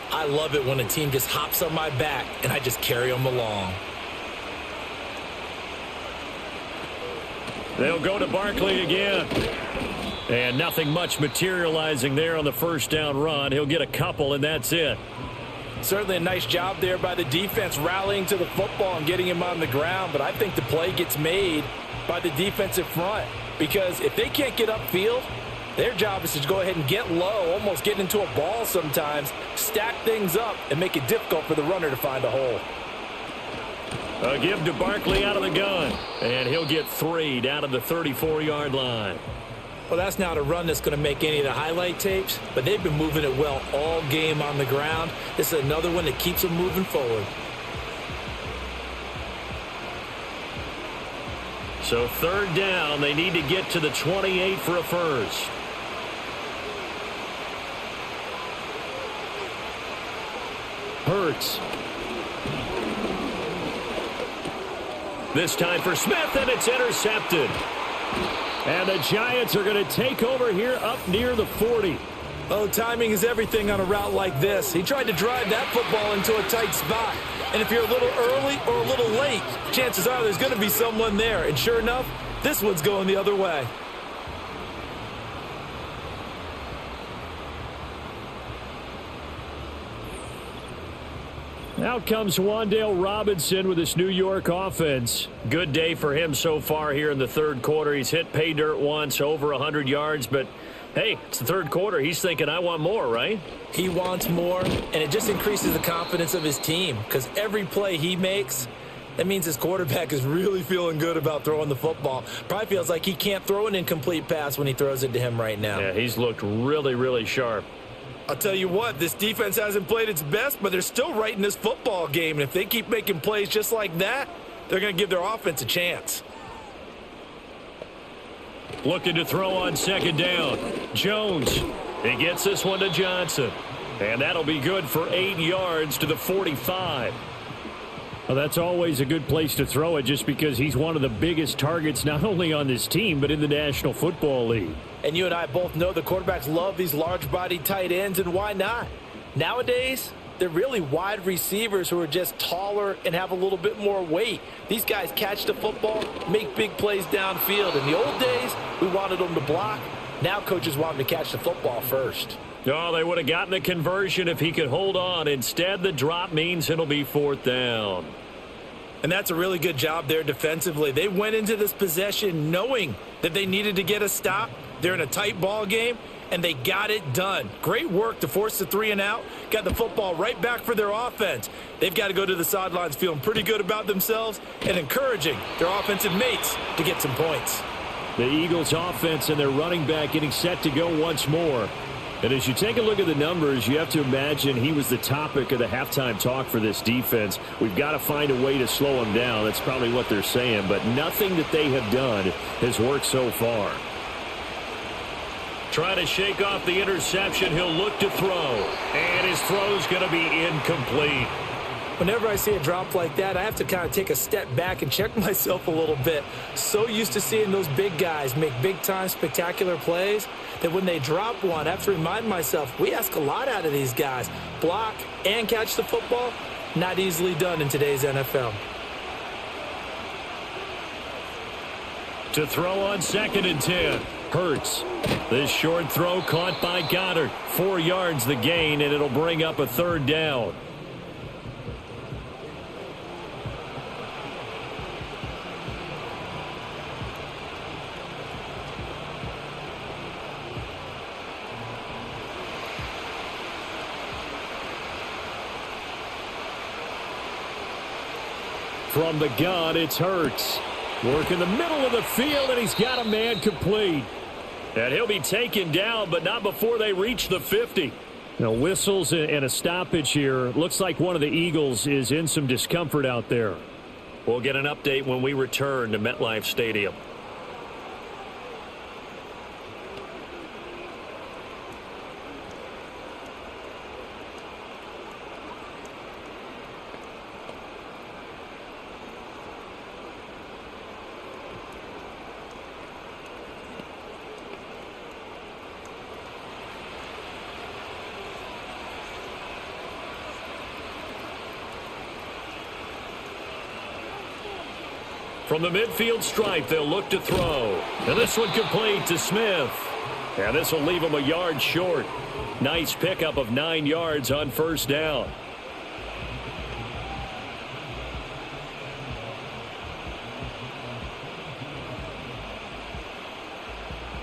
I love it when a team just hops on my back and I just carry them along. They'll go to Barkley again. And nothing much materializing there on the 1st down run. He'll get a couple, and that's it. Certainly a nice job there by the defense rallying to the football and getting him on the ground. But I think the play gets made by the defensive front. Because if they can't get upfield, their job is to go ahead and get low, almost get into a ball sometimes, stack things up, and make it difficult for the runner to find a hole. A give to Barkley out of the gun. And he'll get 3 down to the 34-yard line. Well, that's not a run that's going to make any of the highlight tapes, but they've been moving it well all game on the ground. This is another one that keeps them moving forward. So third down, they need to get to the 28 for a first. Hurts. This time for Smith, and it's intercepted. And the Giants are going to take over here up near the 40. Oh, timing is everything on a route like this. He tried to drive that football into a tight spot. And if you're a little early or a little late, chances are there's going to be someone there. And sure enough, this one's going the other way. Out comes Wan'Dale Robinson with his New York offense. Good day for him so far here in the third quarter. He's hit pay dirt once, over 100 yards, but hey, it's the third quarter. He's thinking, I want more, right? He wants more, and it just increases the confidence of his team because every play he makes, that means his quarterback is really feeling good about throwing the football. Probably feels like he can't throw an incomplete pass when he throws it to him right now. Yeah, he's looked really, really sharp. I'll tell you what, this defense hasn't played its best, but they're still right in this football game. And if they keep making plays just like that, they're going to give their offense a chance. Looking to throw on second down. Jones. He gets this one to Johnson. And that'll be good for 8 yards to the 45. Well, that's always a good place to throw it just because he's one of the biggest targets not only on this team but in the National Football League. And you and I both know the quarterbacks love these large-bodied tight ends, and why not? Nowadays, they're really wide receivers who are just taller and have a little bit more weight. These guys catch the football, make big plays downfield. In the old days, we wanted them to block. Now coaches want them to catch the football first. Oh, they would have gotten the conversion if he could hold on. Instead, the drop means it'll be fourth down. And that's a really good job there defensively. They went into this possession knowing that they needed to get a stop. They're in a tight ball game, and they got it done. Great work to force the 3 and out. Got the football right back for their offense. They've got to go to the sidelines feeling pretty good about themselves and encouraging their offensive mates to get some points. The Eagles' offense and their running back getting set to go once more. And as you take a look at the numbers, you have to imagine he was the topic of the halftime talk for this defense. We've got to find a way to slow him down. That's probably what they're saying. But nothing that they have done has worked so far. Trying to shake off the interception. He'll look to throw. And his throw's going to be incomplete. Whenever I see a drop like that, I have to kind of take a step back and check myself a little bit. So used to seeing those big guys make big-time spectacular plays that when they drop one, I have to remind myself, we ask a lot out of these guys. Block and catch the football, not easily done in today's NFL. To throw on 2nd and 10. Hurts. This short throw caught by Goddard. 4 yards the gain, and it'll bring up a third down. From the gun, it's Hurts. Work in the middle of the field, and he's got a man complete. And he'll be taken down, but not before they reach the 50. Now, whistles and a stoppage here. Looks like one of the Eagles is in some discomfort out there. We'll get an update when we return to MetLife Stadium. From the midfield stripe, they'll look to throw. And this one complete to Smith. And this will leave him a yard short. Nice pickup of 9 yards on first down.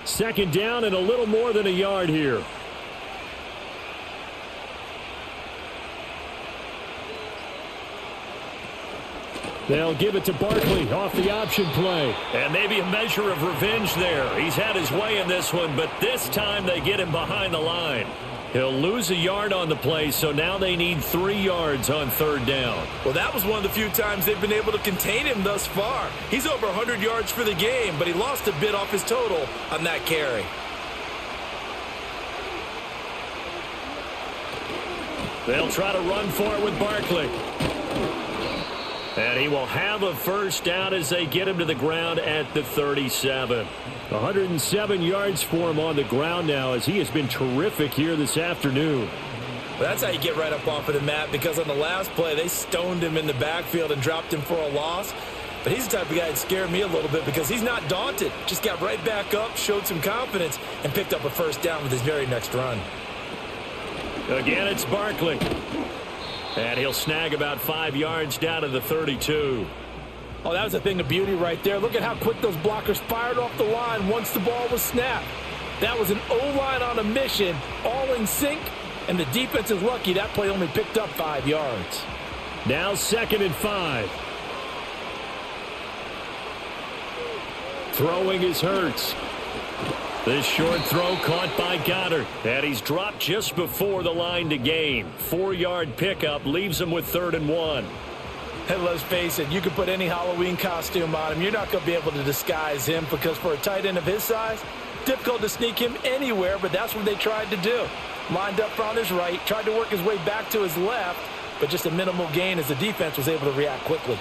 Second down and a little more than a yard here. They'll give it to Barkley off the option play. And maybe a measure of revenge there. He's had his way in this one, but this time they get him behind the line. He'll lose a yard on the play, so now they need 3 yards on third down. Well, that was one of the few times they've been able to contain him thus far. He's over 100 yards for the game, but he lost a bit off his total on that carry. They'll try to run for it with Barkley. And he will have a first down as they get him to the ground at the 37. 107 yards for him on the ground now as he has been terrific here this afternoon. Well, that's how you get right up off of the mat, because on the last play, they stoned him in the backfield and dropped him for a loss. But he's the type of guy that scared me a little bit because he's not daunted. Just got right back up, showed some confidence, and picked up a first down with his very next run. Again, it's Barkley. And he'll snag about 5 yards down to the 32. Oh, that was a thing of beauty right there. Look at how quick those blockers fired off the line once the ball was snapped. That was an O-line on a mission, all in sync, and the defense is lucky that play only picked up 5 yards. Now 2nd and 5. Throwing is Hurts. This short throw caught by Goddard, and he's dropped just before the line to gain. 4-yard pickup leaves him with 3rd and 1. Hey, let's face it, you can put any Halloween costume on him. You're not going to be able to disguise him, because for a tight end of his size, difficult to sneak him anywhere, but that's what they tried to do. Lined up on his right, tried to work his way back to his left, but just a minimal gain as the defense was able to react quickly.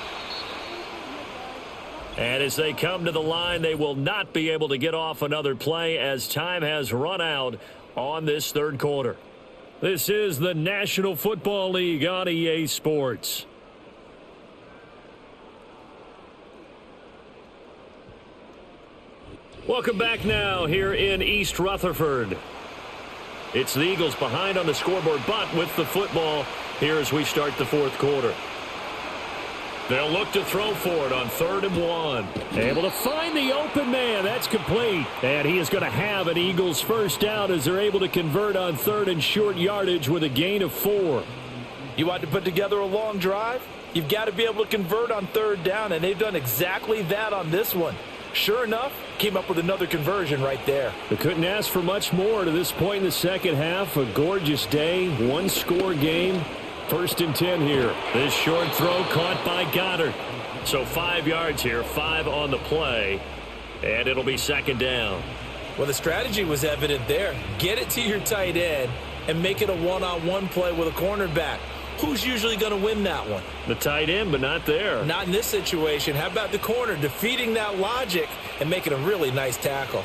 And as they come to the line, they will not be able to get off another play as time has run out on this third quarter. This is the National Football League on EA Sports. Welcome back now here in East Rutherford. It's the Eagles behind on the scoreboard, but with the football here as we start the fourth quarter. They'll look to throw for it on 3rd and 1. Able to find the open man. That's complete. And he is going to have an Eagles first down as they're able to convert on 3rd and short yardage with a gain of 4. You want to put together a long drive? You've got to be able to convert on 3rd down, and they've done exactly that on this one. Sure enough, came up with another conversion right there. They couldn't ask for much more to this point in the second half. A gorgeous day, one-score game. 1st and 10 here. This short throw caught by Goddard. So 5 yards here, 5 on the play, and it'll be 2nd down. Well, the strategy was evident there. Get it to your tight end and make it a one-on-one play with a cornerback. Who's usually going to win that one? The tight end, but not there. Not in this situation. How about the corner defeating that logic and making a really nice tackle?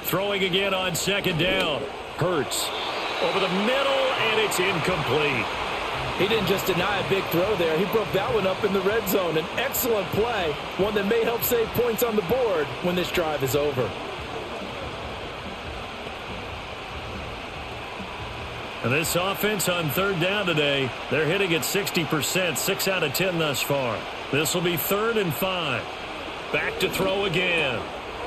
Throwing again on 2nd down. Hurts over the middle, and it's incomplete. He didn't just deny a big throw there. He broke that one up in the red zone. An excellent play, one that may help save points on the board when this drive is over. And this offense on 3rd down today, they're hitting at 60%, 6 out of 10 thus far. This will be 3rd and 5. Back to throw again.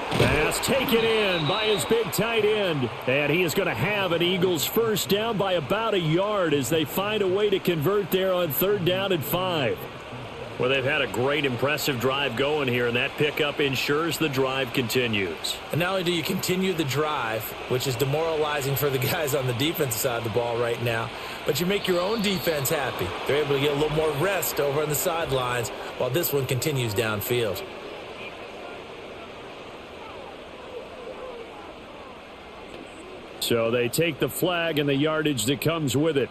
Pass taken in by his big tight end. And he is going to have an Eagles first down by about a yard as they find a way to convert there on 3rd down and 5. Well, they've had a great, impressive drive going here, and that pickup ensures the drive continues. And not only do you continue the drive, which is demoralizing for the guys on the defensive side of the ball right now, but you make your own defense happy. They're able to get a little more rest over on the sidelines while this one continues downfield. So they take the flag and the yardage that comes with it.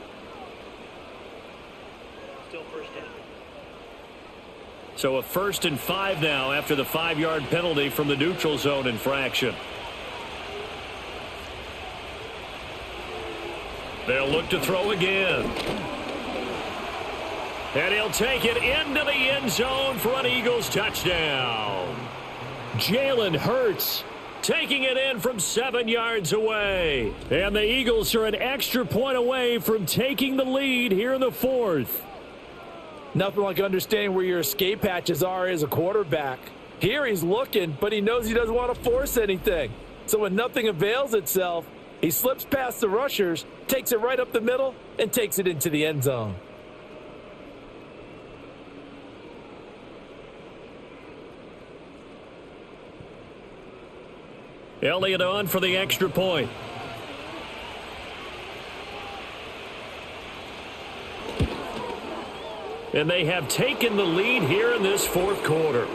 So a 1st and 5 now after the 5-yard penalty from the neutral zone infraction. They'll look to throw again. And he'll take it into the end zone for an Eagles touchdown. Jalen Hurts taking it in from 7 yards away. And the Eagles are an extra point away from taking the lead here in the 4th. Nothing like understanding where your escape hatches are as a quarterback. Here he's looking, but he knows he doesn't want to force anything. So when nothing avails itself, he slips past the rushers, takes it right up the middle, and takes it into the end zone. Elliott on for the extra point. And they have taken the lead here in this fourth quarter.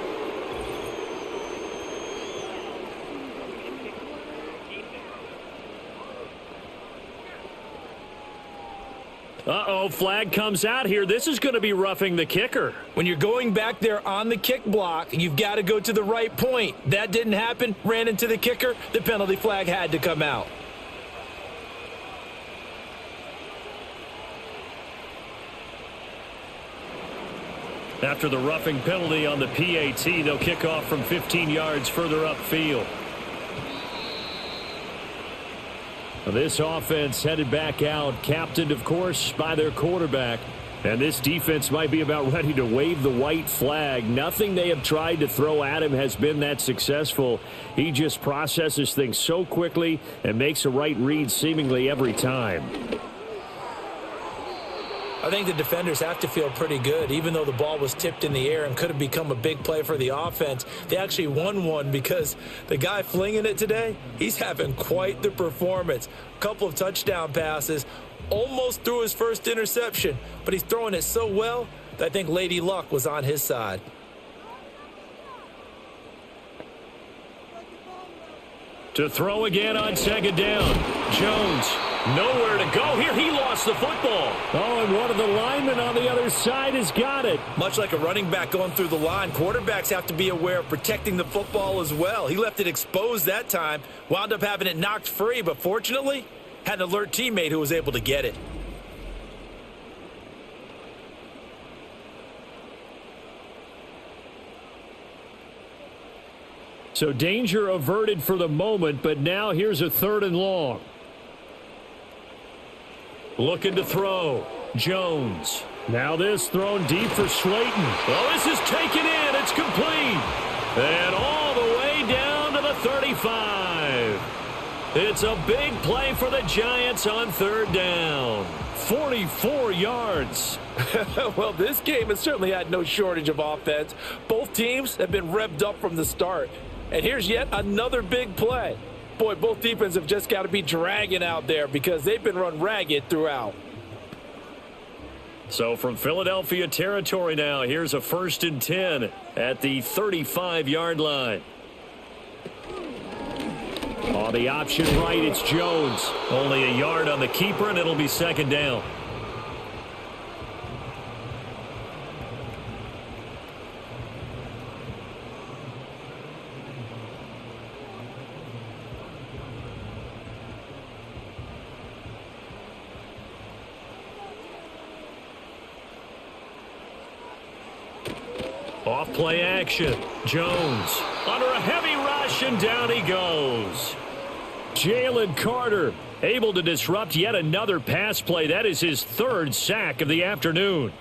Uh-oh, flag comes out here. This is going to be roughing the kicker. When you're going back there on the kick block, you've got to go to the right point. That didn't happen. Ran into the kicker. The penalty flag had to come out. After the roughing penalty on the PAT, they'll kick off from 15 yards further upfield. This offense headed back out, captained, of course, by their quarterback. And this defense might be about ready to wave the white flag. Nothing they have tried to throw at him has been that successful. He just processes things so quickly and makes a right read seemingly every time. I think the defenders have to feel pretty good. Even though the ball was tipped in the air and could have become a big play for the offense, they actually won one because the guy flinging it today, he's having quite the performance. A couple of touchdown passes, almost threw his first interception, but he's throwing it so well that I think Lady Luck was on his side. To throw again on second down. Jones, nowhere to go here. He lost the football. Oh, and one of the linemen on the other side has got it. Much like a running back going through the line, quarterbacks have to be aware of protecting the football as well. He left it exposed that time, wound up having it knocked free, but fortunately, had an alert teammate who was able to get it. So danger averted for the moment, but now here's a 3rd and long. Looking to throw. Jones. Now this thrown deep for Slayton. Well, this is taken in. It's complete. And all the way down to the 35. It's a big play for the Giants on 3rd down. 44 yards. Well, this game has certainly had no shortage of offense. Both teams have been revved up from the start. And here's yet another big play. Boy, both defenses have just got to be dragging out there because they've been run ragged throughout. So from Philadelphia territory now, here's a 1st and 10 at the 35-yard line. On the option right, it's Jones. Only a yard on the keeper, and it'll be 2nd down. Off play action. Jones under a heavy rush, and down he goes. Jalen Carter able to disrupt yet another pass play. That is his 3rd sack of the afternoon.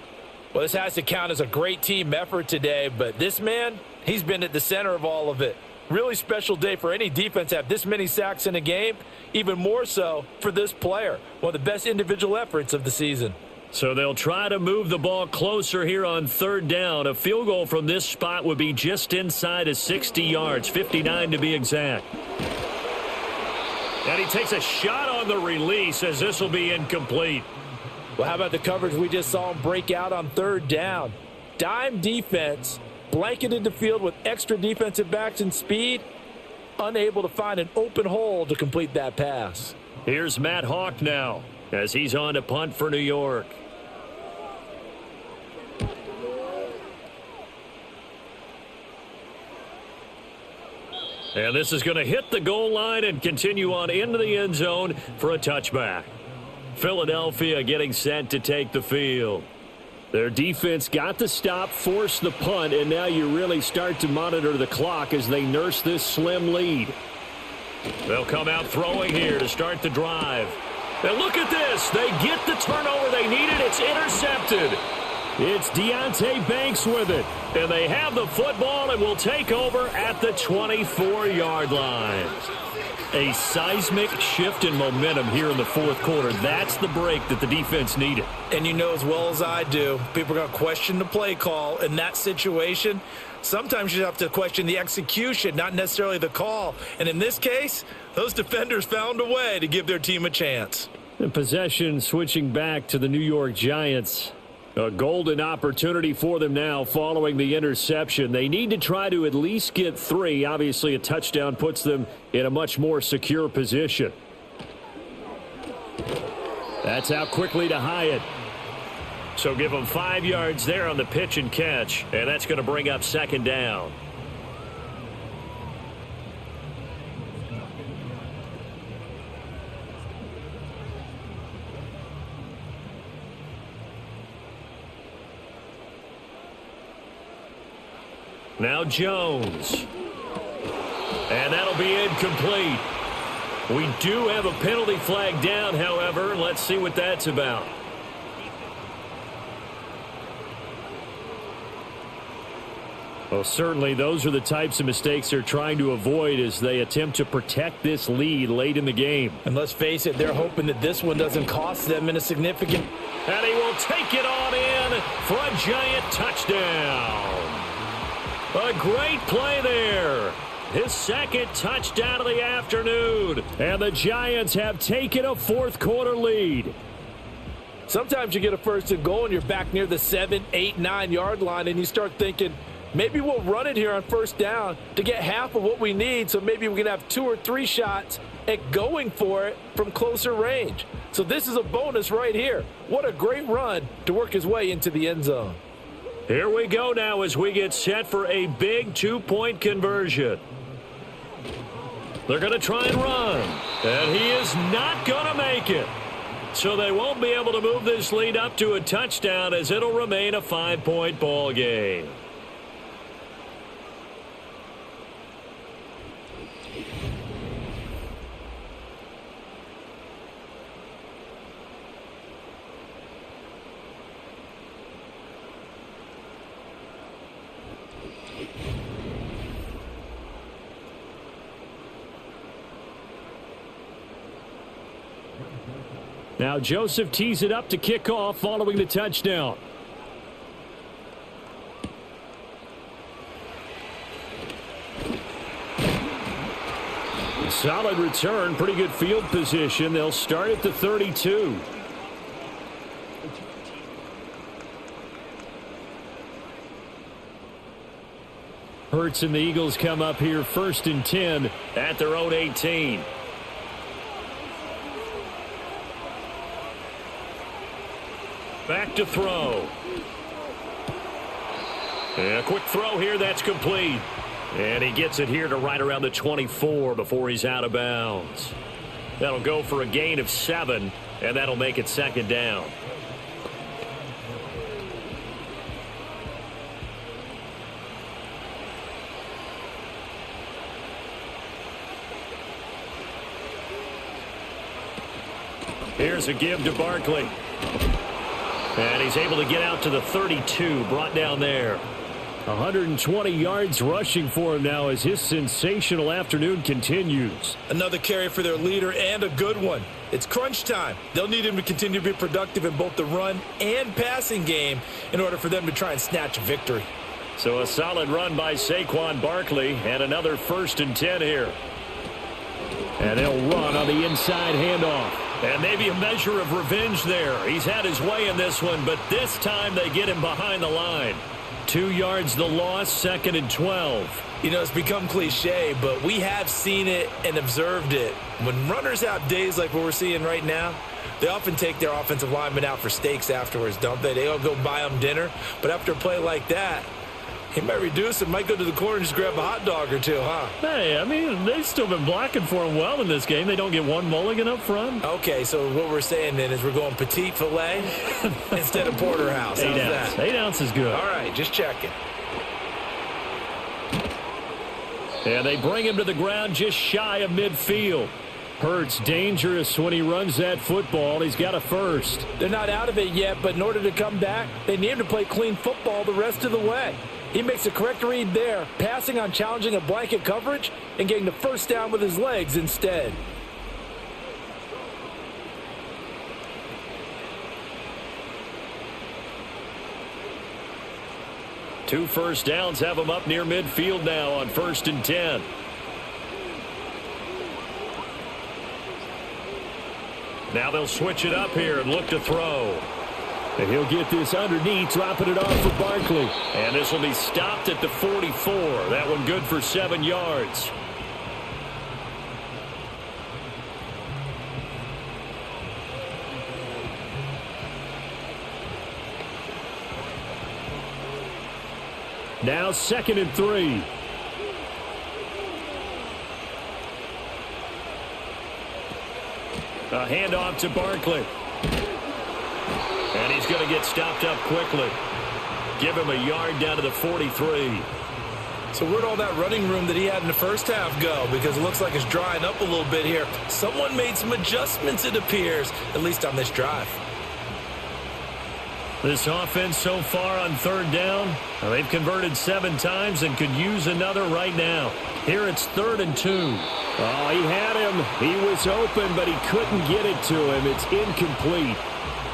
Well, this has to count as a great team effort today, but this man, he's been at the center of all of it. Really special day for any defense to have this many sacks in a game, even more so for this player. One of the best individual efforts of the season. So they'll try to move the ball closer here on 3rd down. A field goal from this spot would be just inside of 60 yards, 59 to be exact. And he takes a shot on the release as this will be incomplete. Well, how about the coverage we just saw him break out on 3rd down? Dime defense, blanketed the field with extra defensive backs and speed, unable to find an open hole to complete that pass. Here's Matt Hawk now as he's on to punt for New York. And this is going to hit the goal line and continue on into the end zone for a touchback. Philadelphia getting set to take the field. Their defense got the stop, forced the punt, and now you really start to monitor the clock as they nurse this slim lead. They'll come out throwing here to start the drive. And look at this. They get the turnover they needed. It's intercepted. It's Deonte Banks with it. And they have the football and will take over at the 24-yard line. A seismic shift in momentum here in the fourth quarter. That's the break that the defense needed. And you know as well as I do, people are going to question the play call in that situation. Sometimes you have to question the execution, not necessarily the call. And in this case, those defenders found a way to give their team a chance. The possession switching back to the New York Giants. A golden opportunity for them now following the interception. They need to try to at least get 3. Obviously, a touchdown puts them in a much more secure position. That's out quickly to Hyatt. So give them 5 yards there on the pitch and catch, and that's going to bring up second down. Now Jones. And that'll be incomplete. We do have a penalty flag down, however. Let's see what that's about. Well, certainly those are the types of mistakes they're trying to avoid as they attempt to protect this lead late in the game. And let's face it, they're hoping that this one doesn't cost them in a significant... And he will take it on in for a Giant touchdown. A great play there. His second touchdown of the afternoon. And the Giants have taken a fourth quarter lead. Sometimes you get a first and goal and you're back near the 7, 8, 9 yard line and you start thinking, maybe we'll run it here on first down to get half of what we need, so maybe we can have 2 or 3 shots at going for it from closer range. So this is a bonus right here. What a great run to work his way into the end zone. Here we go now as we get set for a big 2-point conversion. They're going to try and run. And he is not going to make it. So they won't be able to move this lead up to a touchdown as it'll remain a 5-point ball game. Now Joseph tees it up to kick off following the touchdown. Solid return, pretty good field position. They'll start at the 32. Hurts and the Eagles come up here 1st and 10 at their own 18. Back to throw. And a quick throw here, that's complete. And he gets it here to right around the 24 before he's out of bounds. That'll go for a gain of 7, and that'll make it second down. Here's a give to Barkley. And he's able to get out to the 32, brought down there. 120 yards rushing for him now as his sensational afternoon continues. Another carry for their leader and a good one. It's crunch time. They'll need him to continue to be productive in both the run and passing game in order for them to try and snatch a victory. So a solid run by Saquon Barkley and another 1st and 10 here. And they'll run on the inside handoff. And maybe a measure of revenge there. He's had his way in this one, but this time they get him behind the line. 2 yards the loss, 2nd and 12. You know, it's become cliche, but we have seen it and observed it. When runners have days like what we're seeing right now, they often take their offensive linemen out for steaks afterwards, don't they? They all go buy them dinner. But after a play like that, he might reduce it, might go to the corner and just grab a hot dog or two, huh? Hey, I mean, they've still been blocking for him well in this game. They don't get one mulligan up front. Okay, so what we're saying then is we're going petite filet instead of porterhouse. 8 ounce. 8 ounce is good. All right, just checking. And they bring him to the ground just shy of midfield. Hurts dangerous when he runs that football. He's got a first. They're not out of it yet, but in order to come back, they need him to play clean football the rest of the way. He makes the correct read there, passing on challenging a blanket coverage and getting the first down with his legs instead. Two first downs have him up near midfield now on 1st and 10. Now they'll switch it up here and look to throw. And he'll get this underneath, dropping it off for Barkley. And this will be stopped at the 44. That one good for 7 yards. Now 2nd and 3. A handoff to Barkley. And he's going to get stopped up quickly. Give him a yard down to the 43. So where'd all that running room that he had in the first half go? Because it looks like it's drying up a little bit here. Someone made some adjustments, it appears, at least on this drive. This offense so far on 3rd down, they've converted 7 times and could use another right now. Here it's 3rd and 2. Oh, he had him. He was open, but he couldn't get it to him. It's incomplete.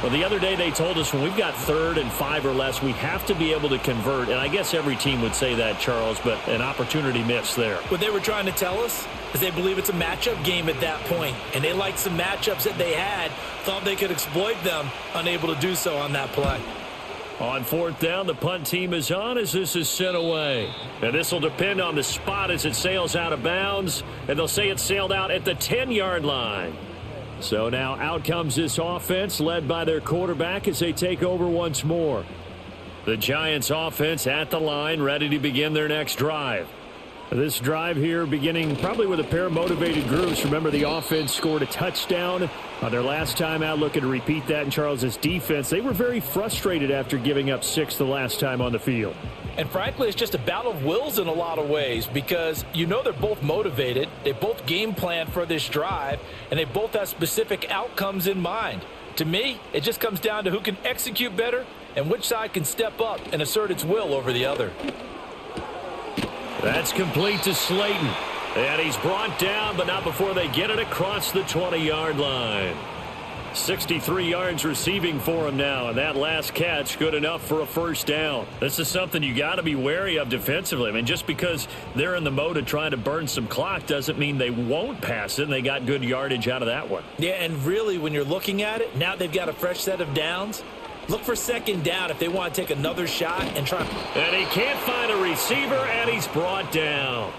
Well, the other day they told us when we've got 3rd and 5 or less, we have to be able to convert. And I guess every team would say that, Charles, but an opportunity missed there. What they were trying to tell us is they believe it's a matchup game at that point. And they liked some matchups that they had, thought they could exploit them, unable to do so on that play. On 4th down, the punt team is on as this is sent away. And this will depend on the spot as it sails out of bounds. And they'll say it sailed out at the 10-yard line. So now out comes this offense led by their quarterback as they take over once more. The Giants offense at the line ready to begin their next drive. This drive here beginning probably with a pair of motivated groups. Remember, the offense scored a touchdown on their last time out, looking to repeat that in Charles's defense. They were very frustrated after giving up 6 the last time on the field. And frankly, it's just a battle of wills in a lot of ways because you know they're both motivated. They both game plan for this drive, and they both have specific outcomes in mind. To me, it just comes down to who can execute better and which side can step up and assert its will over the other. That's complete to Slayton. And he's brought down, but not before they get it across the 20-yard line. 63 yards receiving for him now, and that last catch good enough for a first down. This is something you got to be wary of defensively. I mean, just because they're in the mode of trying to burn some clock doesn't mean they won't pass it, and they got good yardage out of that one. Yeah, and really, when you're looking at it, now they've got a fresh set of downs. Look for 2nd down if they want to take another shot and try. And he can't find a receiver, and he's brought down.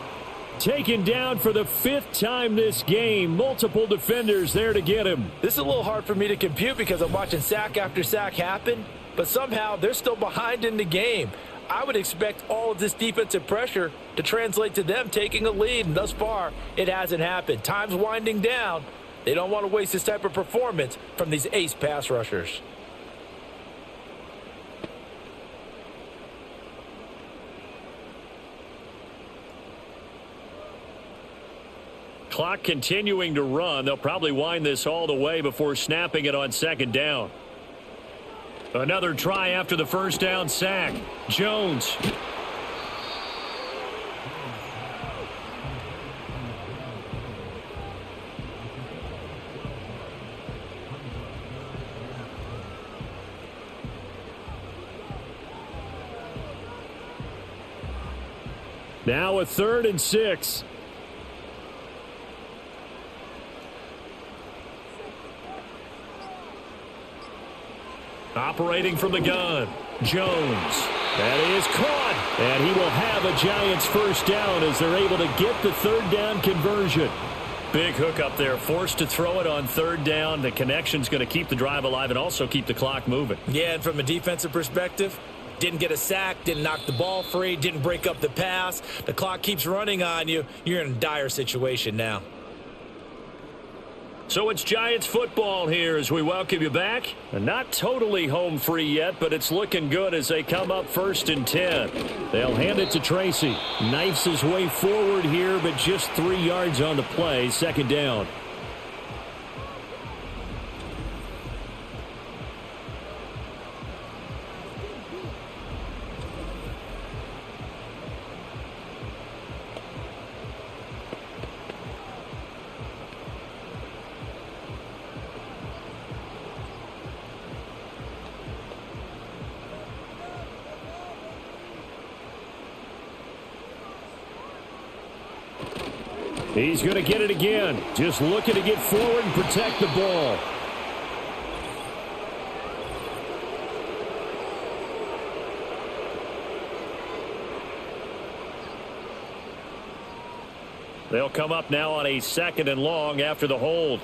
Taken down for the 5th time this game. Multiple defenders there to get him. This is a little hard for me to compute because I'm watching sack after sack happen, but somehow they're still behind in the game. I would expect all of this defensive pressure to translate to them taking a lead, and thus far, it hasn't happened. Time's winding down. They don't want to waste this type of performance from these ace pass rushers. Clock continuing to run. They'll probably wind this all the way before snapping it on 2nd down. Another try after the first down sack. Jones. Now a 3rd and 6. Operating from the gun, Jones. That is caught, and he will have a Giants first down as they're able to get the 3rd down conversion. Big hook up there, forced to throw it on 3rd down. The connection's going to keep the drive alive and also keep the clock moving. Yeah, and from a defensive perspective, didn't get a sack, didn't knock the ball free, didn't break up the pass. The clock keeps running on you. You're in a dire situation now. So it's Giants football here as we welcome you back. And not totally home free yet, but it's looking good as they come up 1st and 10. They'll hand it to Tracy. Knifes his way forward here, but just 3 yards on the play. 2nd down. He's going to get it again. Just looking to get forward and protect the ball. They'll come up now on a 2nd and long after the hold.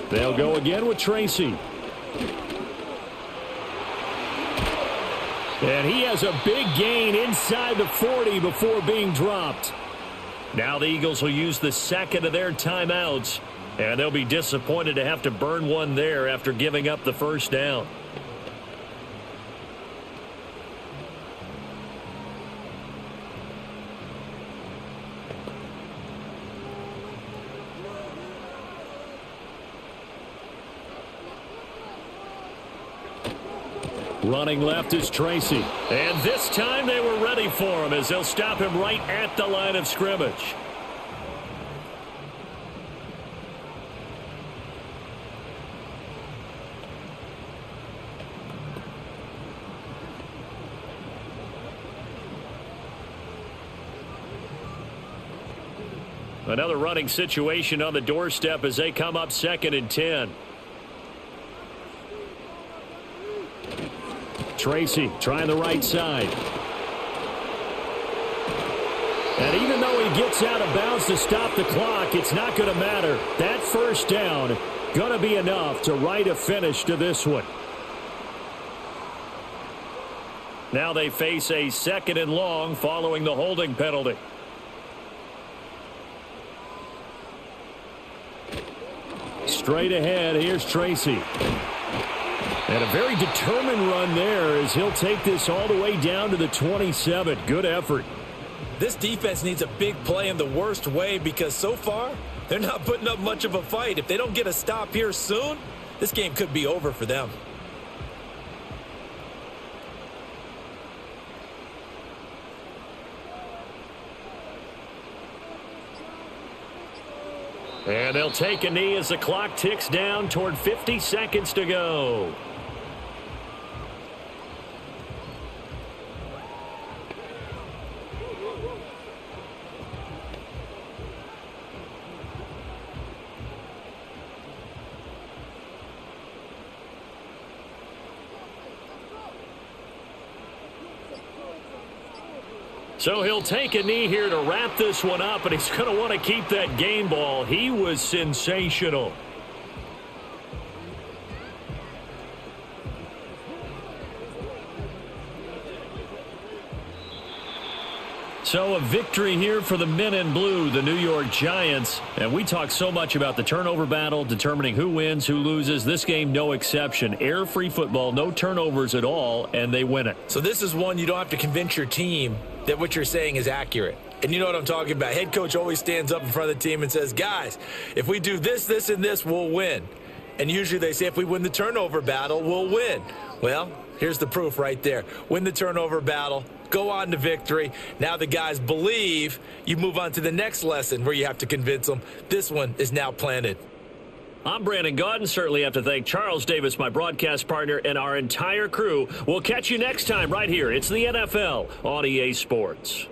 They'll go again with Tracy. And he has a big gain inside the 40 before being dropped. Now the Eagles will use the 2nd of their timeouts, and they'll be disappointed to have to burn one there after giving up the first down. Running left is Tracy. And this time they were ready for him as they'll stop him right at the line of scrimmage. Another running situation on the doorstep as they come up 2nd and 10. Tracy trying the right side. And even though he gets out of bounds to stop the clock, it's not going to matter. That first down going to be enough to write a finish to this one. Now they face a 2nd and long following the holding penalty. Straight ahead, here's Tracy. And a very determined run there as he'll take this all the way down to the 27. Good effort. This defense needs a big play in the worst way because so far they're not putting up much of a fight. If they don't get a stop here soon, this game could be over for them. And they'll take a knee as the clock ticks down toward 50 seconds to go. So he'll take a knee here to wrap this one up, and he's going to want to keep that game ball. He was sensational. So a victory here for the men in blue, the New York Giants. And we talk so much about the turnover battle, determining who wins, who loses. This game, no exception. Error-free football, no turnovers at all, and they win it. So this is one you don't have to convince your team that what you're saying is accurate. And you know what I'm talking about. Head coach always stands up in front of the team and says, guys, if we do this, this, and this, we'll win. And usually they say if we win the turnover battle, we'll win. Well, here's the proof right there. Win the turnover battle. Go on to victory. Now the guys believe. You move on to the next lesson where you have to convince them. This one is now planted. I'm Brandon Gaudin. Certainly have to thank Charles Davis, my broadcast partner, and our entire crew. We'll catch you next time right here. It's the NFL on EA Sports.